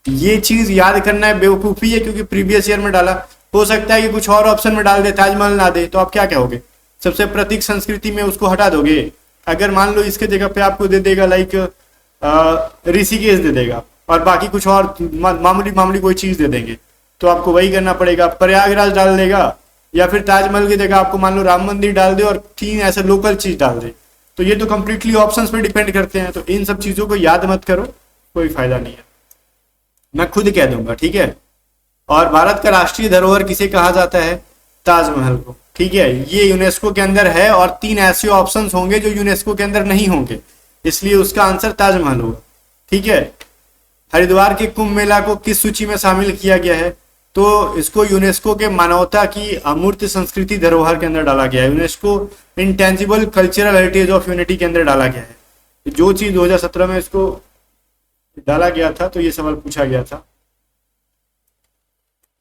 ये चीज याद करना है बेवकूफी है, क्योंकि प्रीवियस ईयर में डाला। हो सकता है कि कुछ और ऑप्शन में डाल दे, ताजमहल ना दे, तो आप क्या कहोगे? सबसे प्रतीक संस्कृति में उसको हटा दोगे। अगर मान लो इसके जगह पे आपको दे देगा लाइक ऋषिकेश दे देगा, और बाकी कुछ और मामूली कोई चीज दे देंगे, तो आपको वही करना पड़ेगा। प्रयागराज डाल देगा, या फिर ताजमहल की जगह आपको मान लो राम मंदिर डाल दे और 3 ऐसे लोकल चीज डाल दे। तो ये तो कंप्लीटली ऑप्शंस पे डिपेंड करते हैं। तो इन सब चीजों को याद मत करो, कोई फायदा नहीं है, मैं खुद कह दूंगा। ठीक है, और भारत का राष्ट्रीय धरोहर किसे कहा जाता है? ताजमहल को। ठीक है, ये यूनेस्को के अंदर है, और 3 ऐसे ऑप्शंस होंगे जो यूनेस्को के अंदर नहीं होंगे, इसलिए उसका आंसर ताजमहल होगा। ठीक है, हरिद्वार के कुंभ मेला को किस सूची में शामिल किया गया है? तो इसको यूनेस्को के मानवता की अमूर्त संस्कृति धरोहर के अंदर डाला गया है। UNESCO intangible cultural heritage of humanity के अंदर डाला गया है। जो चीज 2017 में इसको डाला गया था, तो ये सवाल पूछा गया था।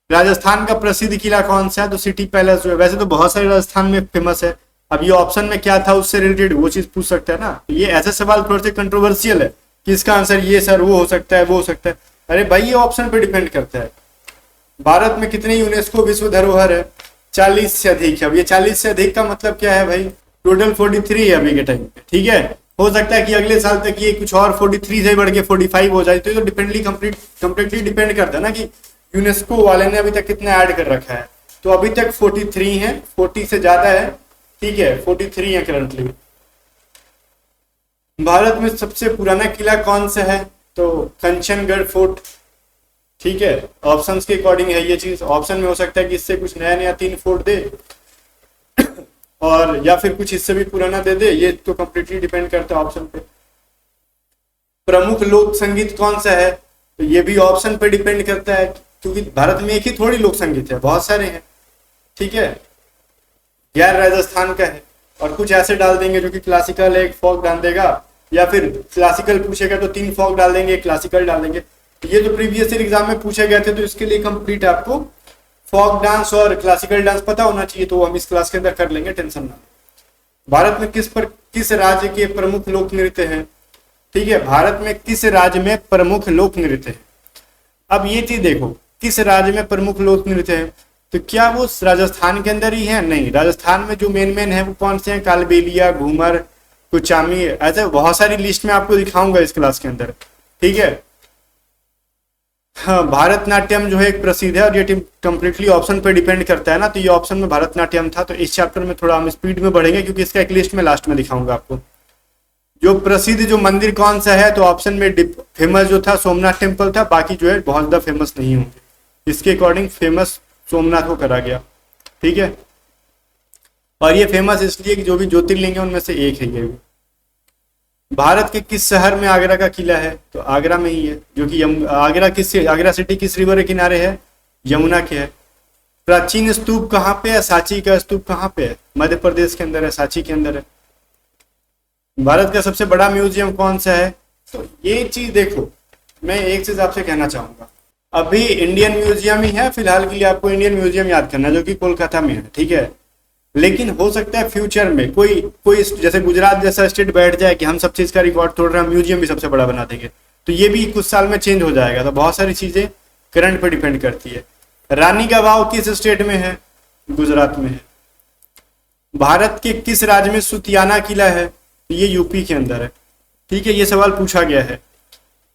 राजस्थान का प्रसिद्ध किला कौन सा है? तो सिटी पैलेस जो है, वैसे तो बहुत सारे राजस्थान में फेमस है। अब ये ऑप्शन में क्या था उससे रिलेटेड वो चीज पूछ सकता है ना। तो ये ऐसे सवाल थोड़े से कंट्रोवर्शियल है कि इसका आंसर ये सर वो हो सकता है, वो हो सकता है। अरे भाई, ये ऑप्शन पे डिपेंड करता है। भारत में कितने यूनेस्को विश्व धरोहर है? 40 से अधिक है। अब ये 40 से अधिक का मतलब क्या है भाई? टोटल 43 है अभी के टाइम पे। ठीक है, हो सकता है कि अगले साल तक ये कुछ और 43 से बढ़ के 45 हो जाए। तो ये तो कंप्लीटली डिपेंड करता है ना कि यूनेस्को वाले ने अभी तक कितना ऐड कर रखा है। तो अभी तक 43 है, 40 से ज्यादा है। ठीक है, 43 है करंटली। भारत में सबसे पुराना किला कौन सा है? तो कंचनगढ़ फोर्ट। ठीक है, ऑप्शंस के अकॉर्डिंग है ये चीज। ऑप्शन में हो सकता है कि इससे कुछ नया 3 फोर्ट दे और या फिर कुछ इससे भी पुराना दे दे, ये तो कंप्लीटली डिपेंड करता है ऑप्शन पे। प्रमुख लोक संगीत कौन सा है? तो ये भी ऑप्शन पे डिपेंड करता है, क्योंकि भारत में एक ही थोड़ी लोक संगीत है, बहुत सारे हैं। ठीक है, गैर राजस्थान का है, और कुछ ऐसे डाल देंगे जो कि क्लासिकल है, एक फोक डाल देगा, या फिर क्लासिकल पूछेगा तो 3 फोक डाल देंगे, एक क्लासिकल डाल देंगे। ये तो प्रीवियस ईयर एग्जाम में पूछे गए थे, तो इसके लिए कंप्लीट आपको फोक डांस और क्लासिकल डांस पता होना चाहिए, तो हम इस क्लास के अंदर कर लेंगे, टेंशन ना। भारत में किस राज्य के प्रमुख लोक नृत्य हैं? ठीक है, भारत में किस राज्य में प्रमुख लोक नृत्य है? अब ये चीज देखो, किस राज्य में प्रमुख लोक नृत्य है? तो क्या वो राजस्थान के अंदर ही है? नहीं, राजस्थान में जो मेन मेन है वो कौन से हैं? कालबेलिया, घूमर, कुचामी, ऐसे बहुत सारी लिस्ट में आपको दिखाऊंगा इस क्लास के अंदर, ठीक है। हाँ, भारतनाट्यम जो है एक प्रसिद्ध है, और ये कंप्लीटली ऑप्शन पे डिपेंड करता है ना, तो ये ऑप्शन में भारतनाट्यम था। तो इस चैप्टर में थोड़ा हम स्पीड में बढ़ेंगे, क्योंकि इसका एक लिस्ट में लास्ट में दिखाऊंगा आपको। जो प्रसिद्ध जो मंदिर कौन सा है, तो ऑप्शन में फेमस जो था सोमनाथ टेम्पल था, बाकी जो है बहुत ज्यादा फेमस नहीं होंगे। इसके अकॉर्डिंग फेमस सोमनाथ को करा गया, ठीक है। और ये फेमस इसलिए कि जो भी ज्योतिर्लिंग है उनमें से एक है ये भी। भारत के किस शहर में आगरा का किला है? तो आगरा में ही है, जो कि आगरा सिटी किस रिवर के किनारे है? यमुना के है। प्राचीन स्तूप कहाँ पे है? सांची का स्तूप कहाँ पे है? मध्य प्रदेश के अंदर है, सांची के अंदर है। भारत का सबसे बड़ा म्यूजियम कौन सा है? तो ये चीज देखो, मैं एक चीज आपसे कहना चाहूंगा, अभी इंडियन म्यूजियम ही है फिलहाल के लिए, आपको इंडियन म्यूजियम याद करना जो कि कोलकाता में है, ठीक है। लेकिन हो सकता है फ्यूचर में कोई कोई जैसे गुजरात जैसा स्टेट बैठ जाए कि हम सब चीज का रिकॉर्ड तोड़ रहे हैं, म्यूजियम भी सबसे बड़ा बना देंगे, तो ये भी कुछ साल में चेंज हो जाएगा। तो बहुत सारी चीजें करंट पे डिपेंड करती है। रानी का वाव किस स्टेट में है? गुजरात में है। भारत के किस राज्य में सुतियाना किला है? ये यूपी के अंदर है, ठीक है। ये सवाल पूछा गया है।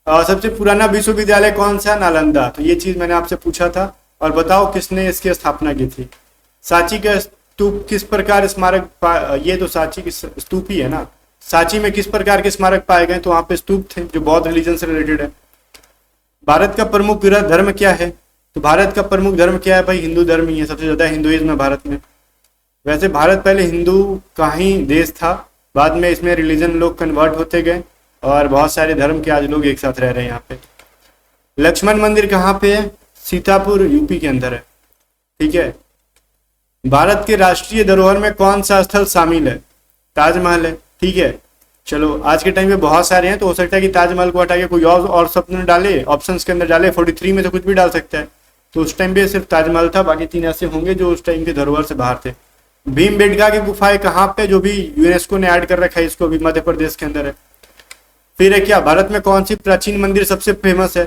सबसे पुराना विश्वविद्यालय कौन सा? नालंदा। तो ये चीज मैंने आपसे पूछा था। और बताओ किसने इसकी स्थापना की थी? सांची का स्तूप किस प्रकार स्मारक ये तो सांची की स्तूप ही है ना। सांची में किस प्रकार के स्मारक पाए गए? तो वहां पे स्तूप थे जो बौद्ध रिलीजन से रिलेटेड है। भारत का प्रमुख धर्म क्या है? तो भारत का प्रमुख धर्म क्या है भाई? हिंदू धर्म ही है, सबसे ज्यादा हिंदुइज्म है भारत में। वैसे भारत पहले हिंदू का ही देश था, बाद में इसमें रिलीजन लोग कन्वर्ट होते गए और बहुत सारे धर्म के आज लोग एक साथ रह रहे हैं यहाँ पे। लक्ष्मण मंदिर कहाँ पे है? सीतापुर, यूपी के अंदर है, ठीक है। भारत के राष्ट्रीय धरोहर में कौन सा स्थल शामिल है? ताजमहल है, ठीक है। चलो आज के टाइम में बहुत सारे हैं, तो हो सकता है कि ताजमहल को हटा के कोई और सपने डाले, ऑप्शंस के अंदर डाले। 43 में तो कुछ भी डाल सकता है। तो उस टाइम पे सिर्फ ताजमहल था, बाकी 3 ऐसे होंगे जो उस टाइम के धरोहर से बाहर थे। भीमबेटका की गुफाएं कहाँ पे? जो भी यूनेस्को ने ऐड कर रखा है इसको भी, मध्य प्रदेश के अंदर है। फिर है क्या, भारत में कौन सी प्राचीन मंदिर सबसे फेमस है?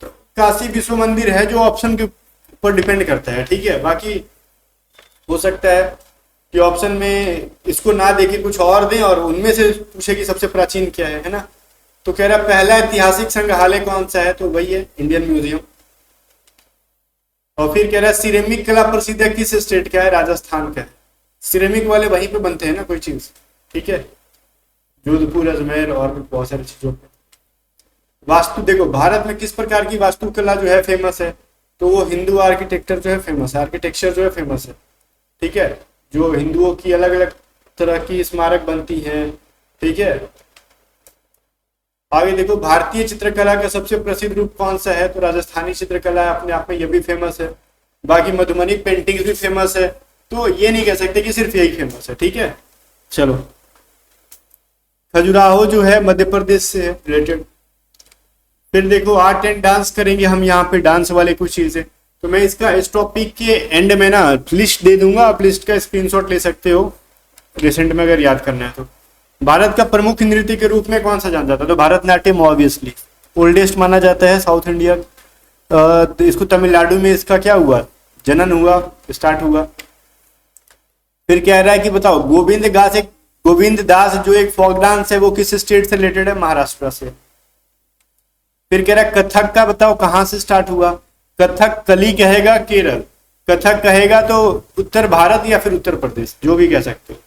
तो काशी विश्व मंदिर है, जो ऑप्शन के ऊपर डिपेंड करता है, ठीक है। बाकी हो सकता है कि ऑप्शन में इसको ना देके कुछ और दें और उनमें से पूछे कि सबसे प्राचीन क्या है ना। तो कह रहा पहला ऐतिहासिक संग्रहालय कौन सा है? तो वही है इंडियन म्यूजियम। और फिर कह रहा है सिरेमिक कला प्रसिद्ध है किस स्टेट का है? राजस्थान का है। सिरेमिक वाले वहीं पे बनते हैं ना कोई चीज, ठीक है। जोधपुर, अजमेर और भी बहुत सारी चीजों पे। वास्तु देखो, भारत में किस प्रकार की वास्तुकला जो है फेमस है? तो वो हिंदू आर्किटेक्चर जो है फेमस है, आर्किटेक्चर जो है फेमस है, ठीक है। जो हिंदुओं की अलग अलग तरह की स्मारक बनती हैं, ठीक है। आगे देखो, भारतीय चित्रकला का सबसे प्रसिद्ध रूप कौन सा है? तो राजस्थानी चित्रकला है, अपने आप में ये भी फेमस है। बाकी मधुबनी पेंटिंग्स भी फेमस है। तो ये नहीं कह सकते कि सिर्फ यही फेमस है, ठीक है। चलो, खजुराहो जो है मध्य प्रदेश से है रिलेटेड। फिर देखो आर्ट एंड डांस करेंगे हम यहाँ पे, डांस वाले कुछ चीजें। तो मैं इसका इस टॉपिक के एंड में ना लिस्ट दे दूंगा, आप लिस्ट का स्क्रीनशॉट ले सकते हो रिसेंट में अगर याद करना है तो। भारत का प्रमुख नृत्य के रूप में कौन सा जाना जाता है? तो भारतनाट्यम ऑब्वियसली ओल्डेस्ट माना जाता है साउथ इंडिया। तो इसको तमिलनाडु में इसका क्या हुआ? जनन हुआ, स्टार्ट हुआ। फिर कह रहा है कि बताओ गोविंद दास जो एक फोक डांस है वो किस स्टेट से रिलेटेड है? महाराष्ट्र से। फिर कह रहा है कथक का बताओ कहां से स्टार्ट हुआ? कथक कली कहेगा केरल, कथक कहेगा तो उत्तर भारत या फिर उत्तर प्रदेश, जो भी कह सकते हो।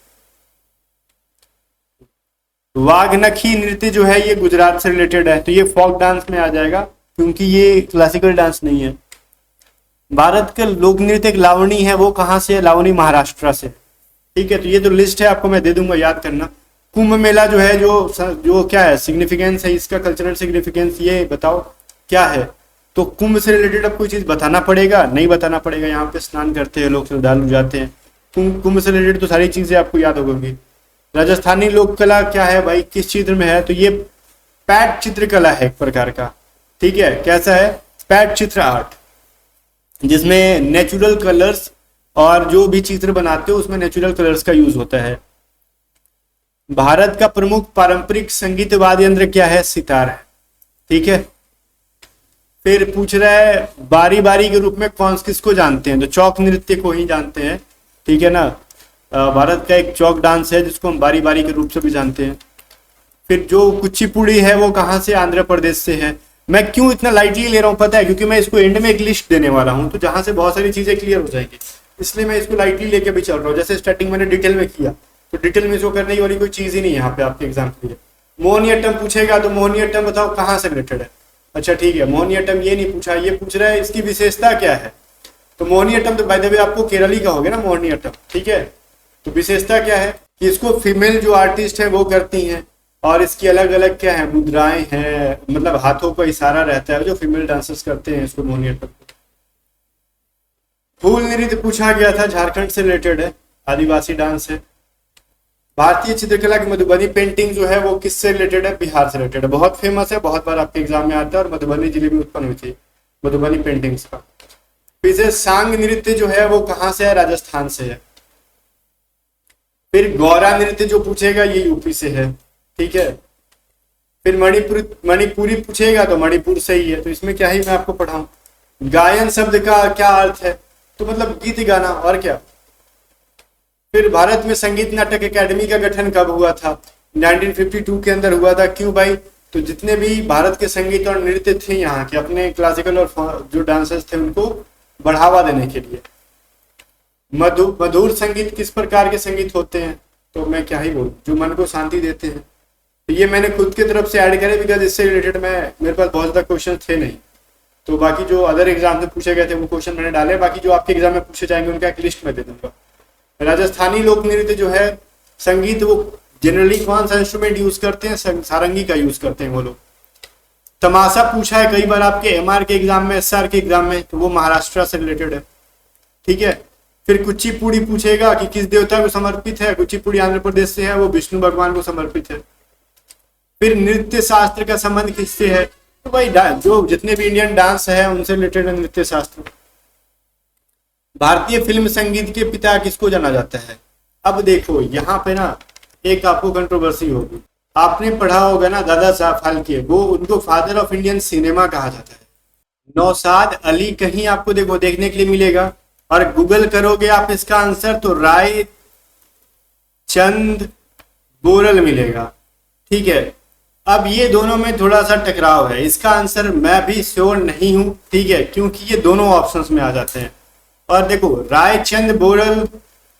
वाघनखी नृत्य जो है ये गुजरात से रिलेटेड है, तो ये फोक डांस में आ जाएगा क्योंकि ये क्लासिकल डांस नहीं है। भारत का लोक नृत्य एक लावनी है, वो कहां से है? लावनी महाराष्ट्र से, ठीक है। तो ये जो लिस्ट है आपको मैं दे दूंगा, याद करना। कुंभ मेला जो है जो क्या है सिग्निफिकेंस है इसका, कल्चरल सिग्निफिकेंस, ये बताओ क्या है? तो कुंभ से रिलेटेड अब कोई चीज बताना पड़ेगा? नहीं बताना पड़ेगा। यहाँ पे स्नान करते हैं लोग, श्रद्धालु जाते हैं। कुंभ से रिलेटेड तो सारी चीजें आपको याद होगी। राजस्थानी लोक कला क्या है भाई, किस चित्र में है? तो ये पैट चित्रकला है एक प्रकार का, ठीक है। कैसा है? पैट चित्र आर्ट, जिसमें नेचुरल कलर्स और जो भी चित्र बनाते हो उसमें नेचुरल कलर्स का यूज होता है। भारत का प्रमुख पारंपरिक संगीत वाद्य यंत्र क्या है? सितार है, ठीक है। फिर पूछ रहा है बारी बारी के रूप में कौन किसको जानते हैं, तो चौक नृत्य को ही जानते हैं, ठीक है ना। भारत का एक चौक डांस है जिसको हम बारी बारी के रूप से भी जानते हैं। फिर जो कुचिपुड़ी है वो कहाँ से, आंध्र प्रदेश से है। मैं क्यों इतना लाइटली ले रहा हूँ पता है, क्योंकि मैं इसको एंड में एक लिस्ट देने वाला हूँ, तो जहां से बहुत सारी चीजें क्लियर हो जाएंगी, इसलिए मैं इसको लाइटली लेके भी चल रहा हूँ। जैसे स्टार्टिंग मैंने डिटेल में किया, तो डिटेल में इसको करने की वाली कोई चीज ही नहीं है यहाँ पे आपके एग्जाम के लिए। मोहिनीअट्टम पूछेगा तो मोहिनीअट्टम बताओ कहाँ से रिलेटेड है। अच्छा ठीक है, मोहिनीअट्टम ये नहीं पूछा, ये पूछ रहा है इसकी विशेषता क्या है। तो मोहिनीअट्टम तो बाय द वे आपको केरली का हो गया ना मोहिनीअट्टम, ठीक है। तो विशेषता क्या है कि इसको फीमेल जो आर्टिस्ट है वो करती हैं, और इसकी अलग अलग क्या है, मुद्राएं हैं, मतलब हाथों का इशारा रहता है जो फीमेल डांसर्स करते हैं इसको मोहिनीअट्टम। फूल नृत्य पूछा गया था, झारखंड से रिलेटेड है, आदिवासी डांस है। भारतीय चित्रकला की मधुबनी पेंटिंग जो है वो किससे रिलेटेड है, बिहार से रिलेटेड है, बहुत फेमस है, बहुत बार आपके एग्जाम में आता है, और मधुबनी जिले में उत्पन्न हुई थी मधुबनी पेंटिंग्स का। फिर सांग नृत्य जो है वो कहाँ से है, राजस्थान से है। फिर गौरा नृत्य जो पूछेगा ये यूपी से है, ठीक है। फिर मणिपुरी पूछेगा तो मणिपुर से ही है, तो इसमें क्या ही मैं आपको पढ़ाऊं। गायन शब्द का क्या अर्थ है, तो मतलब गीत गाना, और क्या। फिर भारत में संगीत नाटक अकेडमी का गठन कब हुआ था, 1952 के अंदर हुआ था। क्यों भाई, तो जितने भी भारत के संगीत और नृत्य थे यहाँ के, अपने क्लासिकल और जो डांसर्स थे उनको बढ़ावा देने के लिए। मधुर संगीत किस प्रकार के संगीत होते हैं, तो मैं क्या ही बोलूं, जो मन को शांति देते हैं। तो ये मैंने खुद की तरफ से ऐड करे, बिकॉज इससे रिलेटेड मेरे पास बहुत ज्यादा क्वेश्चन थे नहीं, तो बाकी जो अदर एग्जाम में पूछे गए थे वो क्वेश्चन मैंने डाले, बाकी जो आपके एग्जाम में पूछे जाएंगे उनका एक लिस्ट में दे दूंगा। राजस्थानी लोक नृत्य जो है संगीत, वो जनरली कौन सा इंस्ट्रूमेंट यूज करते हैं, सारंगी का यूज करते हैं वो लोग। तमाशा पूछा है कई बार आपके एमआर के एग्जाम में, एसआर के एग्जाम में, तो वो महाराष्ट्र से रिलेटेड है, ठीक है। फिर कुचिपुड़ी पूछेगा कि किस देवता को समर्पित है, कुचिपुड़ी आंध्र प्रदेश से है, वो विष्णु भगवान को समर्पित है। फिर नृत्य शास्त्र का संबंध किससे है, तो भाई जो जितने भी इंडियन डांस है उनसे रिलेटेड है नृत्य शास्त्र। भारतीय फिल्म संगीत के पिता किसको जाना जाता है। अब देखो यहाँ पे ना एक आपको कंट्रोवर्सी होगी, आपने पढ़ा होगा ना दादा साहब फाल्के, वो उनको फादर ऑफ इंडियन सिनेमा कहा जाता है। नौशाद अली कहीं आपको देखो देखने के लिए मिलेगा, और गूगल करोगे आप इसका आंसर तो राय चंद बोरल मिलेगा, ठीक है। अब ये दोनों में थोड़ा सा टकराव है, इसका आंसर मैं भी श्योर नहीं हूं, ठीक है, क्योंकि ये दोनों ऑप्शंस में आ जाते हैं। और देखो रायचंद बोरल,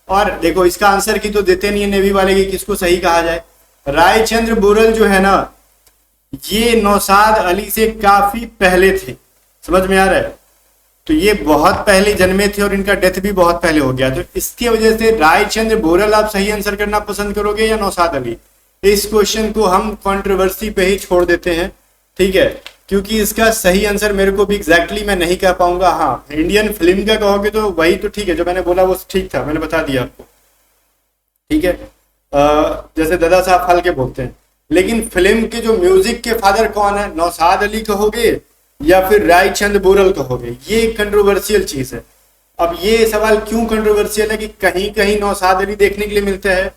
और देखो इसका आंसर की तो देते नहीं है नेवी वाले की, किसको सही कहा जाए। रायचंद्र बोरल जो है ना, ये नौशाद अली से काफी पहले थे, समझ में आ रहा है। तो ये बहुत पहले जन्मे थे और इनका डेथ भी बहुत पहले हो गया, तो इसकी वजह से रायचंद्र बोरल आप सही आंसर करना पसंद करोगे या नौशाद अली। इस क्वेश्चन को हम कंट्रोवर्सी पे ही छोड़ देते हैं, ठीक है, क्योंकि इसका सही आंसर मेरे को भी एग्जैक्टली मैं नहीं कह पाऊंगा। हाँ, इंडियन फिल्म का कहोगे तो वही तो ठीक है, जो मैंने बोला वो ठीक था, मैंने बता दिया आपको, ठीक है। जैसे दादा साहब फाल्के बोलते हैं, लेकिन फिल्म के जो म्यूजिक के फादर कौन है, नौशाद अली कहोगे या फिर रायचंद बोरल कहोगे, ये कंट्रोवर्शियल चीज है। अब ये सवाल क्यों कंट्रोवर्शियल है कि कहीं कहीं नौशाद अली देखने के लिए मिलता है,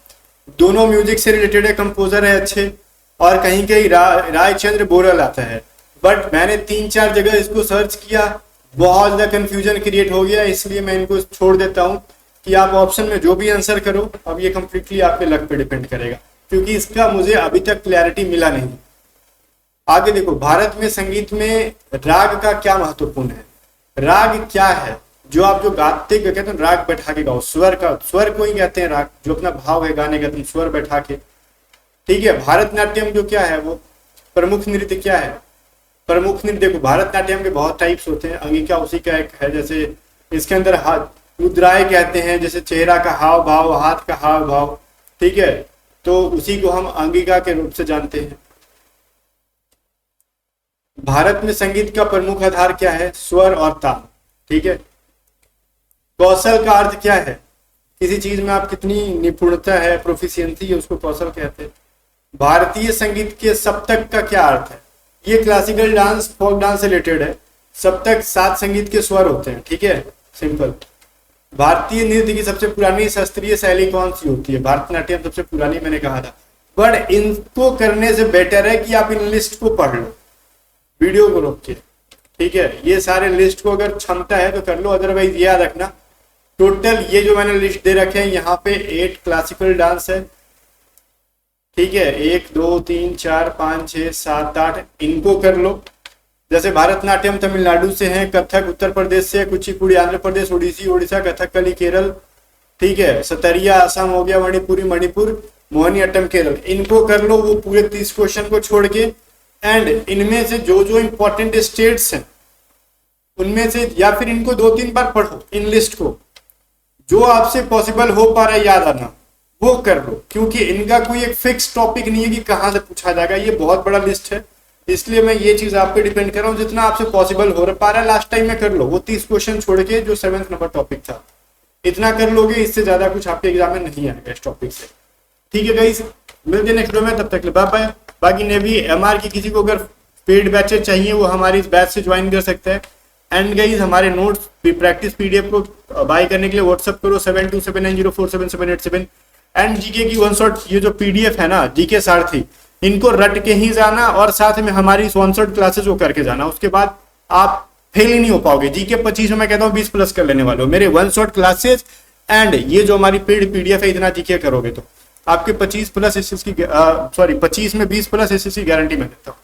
दोनों म्यूजिक से रिलेटेड है, कंपोजर है अच्छे, और कहीं कहीं रायचंद्र बोरल आता है। बट मैंने 3-4 जगह इसको सर्च किया, बहुत ज्यादा कंफ्यूजन क्रिएट हो गया, इसलिए मैं इनको छोड़ देता हूं कि आप ऑप्शन में जो भी आंसर करो, अब ये कंप्लीटली आपके लक पे डिपेंड करेगा, क्योंकि इसका मुझे अभी तक क्लैरिटी मिला नहीं। आगे देखो, भारत में संगीत में राग का क्या महत्वपूर्ण है। राग क्या है, जो आप जो गाते कहते हैं राग बैठा के गाओ, स्वर को ही कहते हैं राग, जो अपना भाव है गाने का, तुम स्वर बैठा के, ठीक है। भारतनाट्यम जो क्या है, वो प्रमुख नृत्य क्या है, प्रमुख नृत्य देखो भारतनाट्यम के बहुत टाइप्स होते हैं, अंगिका उसी का एक है। जैसे इसके अंदर हाथ मुद्राएं कहते हैं, जैसे चेहरा का हाव भाव, हाथ का हाव भाव, ठीक है, तो उसी को हम अंगिका के रूप से जानते हैं। भारत में संगीत का प्रमुख आधार क्या है, स्वर और ताल, ठीक है। कौशल का अर्थ क्या है, किसी चीज में आप कितनी निपुणता है, प्रोफिशिएंसी है, उसको कौशल कहते हैं। भारतीय संगीत के सप्तक का क्या अर्थ है, ये क्लासिकल डांस फोक डांस से रिलेटेड है। सप्तक 7 संगीत के स्वर होते हैं, ठीक है, सिंपल। भारतीय नृत्य की सबसे पुरानी शास्त्रीय शैली कौन सी होती है, भारतनाट्यम सबसे पुरानी मैंने कहा था। बट इनको करने से बेटर है कि आप इन लिस्ट को पढ़ लो, वीडियो को रोक के, ठीक है, ये सारे लिस्ट को अगर क्षमता है तो कर लो, अदरवाइज याद रखना टोटल ये जो मैंने लिस्ट दे रखे हैं यहाँ पे 8 क्लासिकल डांस है, ठीक है, 1 2 3 4 5 6 7 8 इनको कर लो। जैसे भरतनाट्यम तमिलनाडु से है, कथक उत्तर प्रदेश से, कुचिपुड़ी आंध्र प्रदेश, ओडिसी ओडिशा, कथकली केरल, ठीक है, सतरिया असम हो गया, मणिपुरी मणिपुर, मोहिनीअट्टम केरल, इनको कर लो वो पूरे 30 क्वेश्चन को छोड़ के। एंड इनमें से जो जो इंपॉर्टेंट स्टेट्स हैं उनमें से, या फिर इनको 2-3 बार पढ़ो इन लिस्ट को, जो आपसे पॉसिबल हो पा रहा है याद आना वो कर लो, क्योंकि इनका कोई एक फिक्स टॉपिक नहीं है कि कहाँ से पूछा जाएगा, ये बहुत बड़ा लिस्ट है, इसलिए मैं ये चीज आप पे डिपेंड कर रहा हूँ, जितना आपसे पॉसिबल हो पा रहा है लास्ट टाइम में कर लो, वो 30 क्वेश्चन छोड़ के जो 7th नंबर टॉपिक था, इतना कर लोगे, इससे ज्यादा कुछ आपके एग्जाम में नहीं आएगा इस टॉपिक से। ठीक है गाइस, मिलते हैं नेक्स्ट वीडियो में, तब तक बाय बाय। बाकी नेवी एमआर की किसी को अगर पेड बैचेज चाहिए वो हमारी इस बैच से ज्वाइन कर सकते हैं। एंड गाइस हमारे नोट्स प्रैक्टिस पीडीएफ को बाय करने के लिए व्हाट्सएप करो 7279047787। एंड जीके की वन शॉट ये जो पीडीएफ है ना जीके सारथी, इनको रट के ही जाना और साथ में हमारी स्पॉन्सर्ड क्लासेस वो करके जाना, उसके बाद आप फेल ही नहीं हो पाओगे। जीके 25 में मैं कहता हूँ 20 प्लस कर लेने वाले हो मेरे वन शॉट क्लासेस। एंड ये जो हमारी पेड पीडीएफ है, इतना जीके करोगे तो आपके 25 प्लस एसएससी 25 में 20 प्लस एसएससी गारंटी मैं देता हूँ।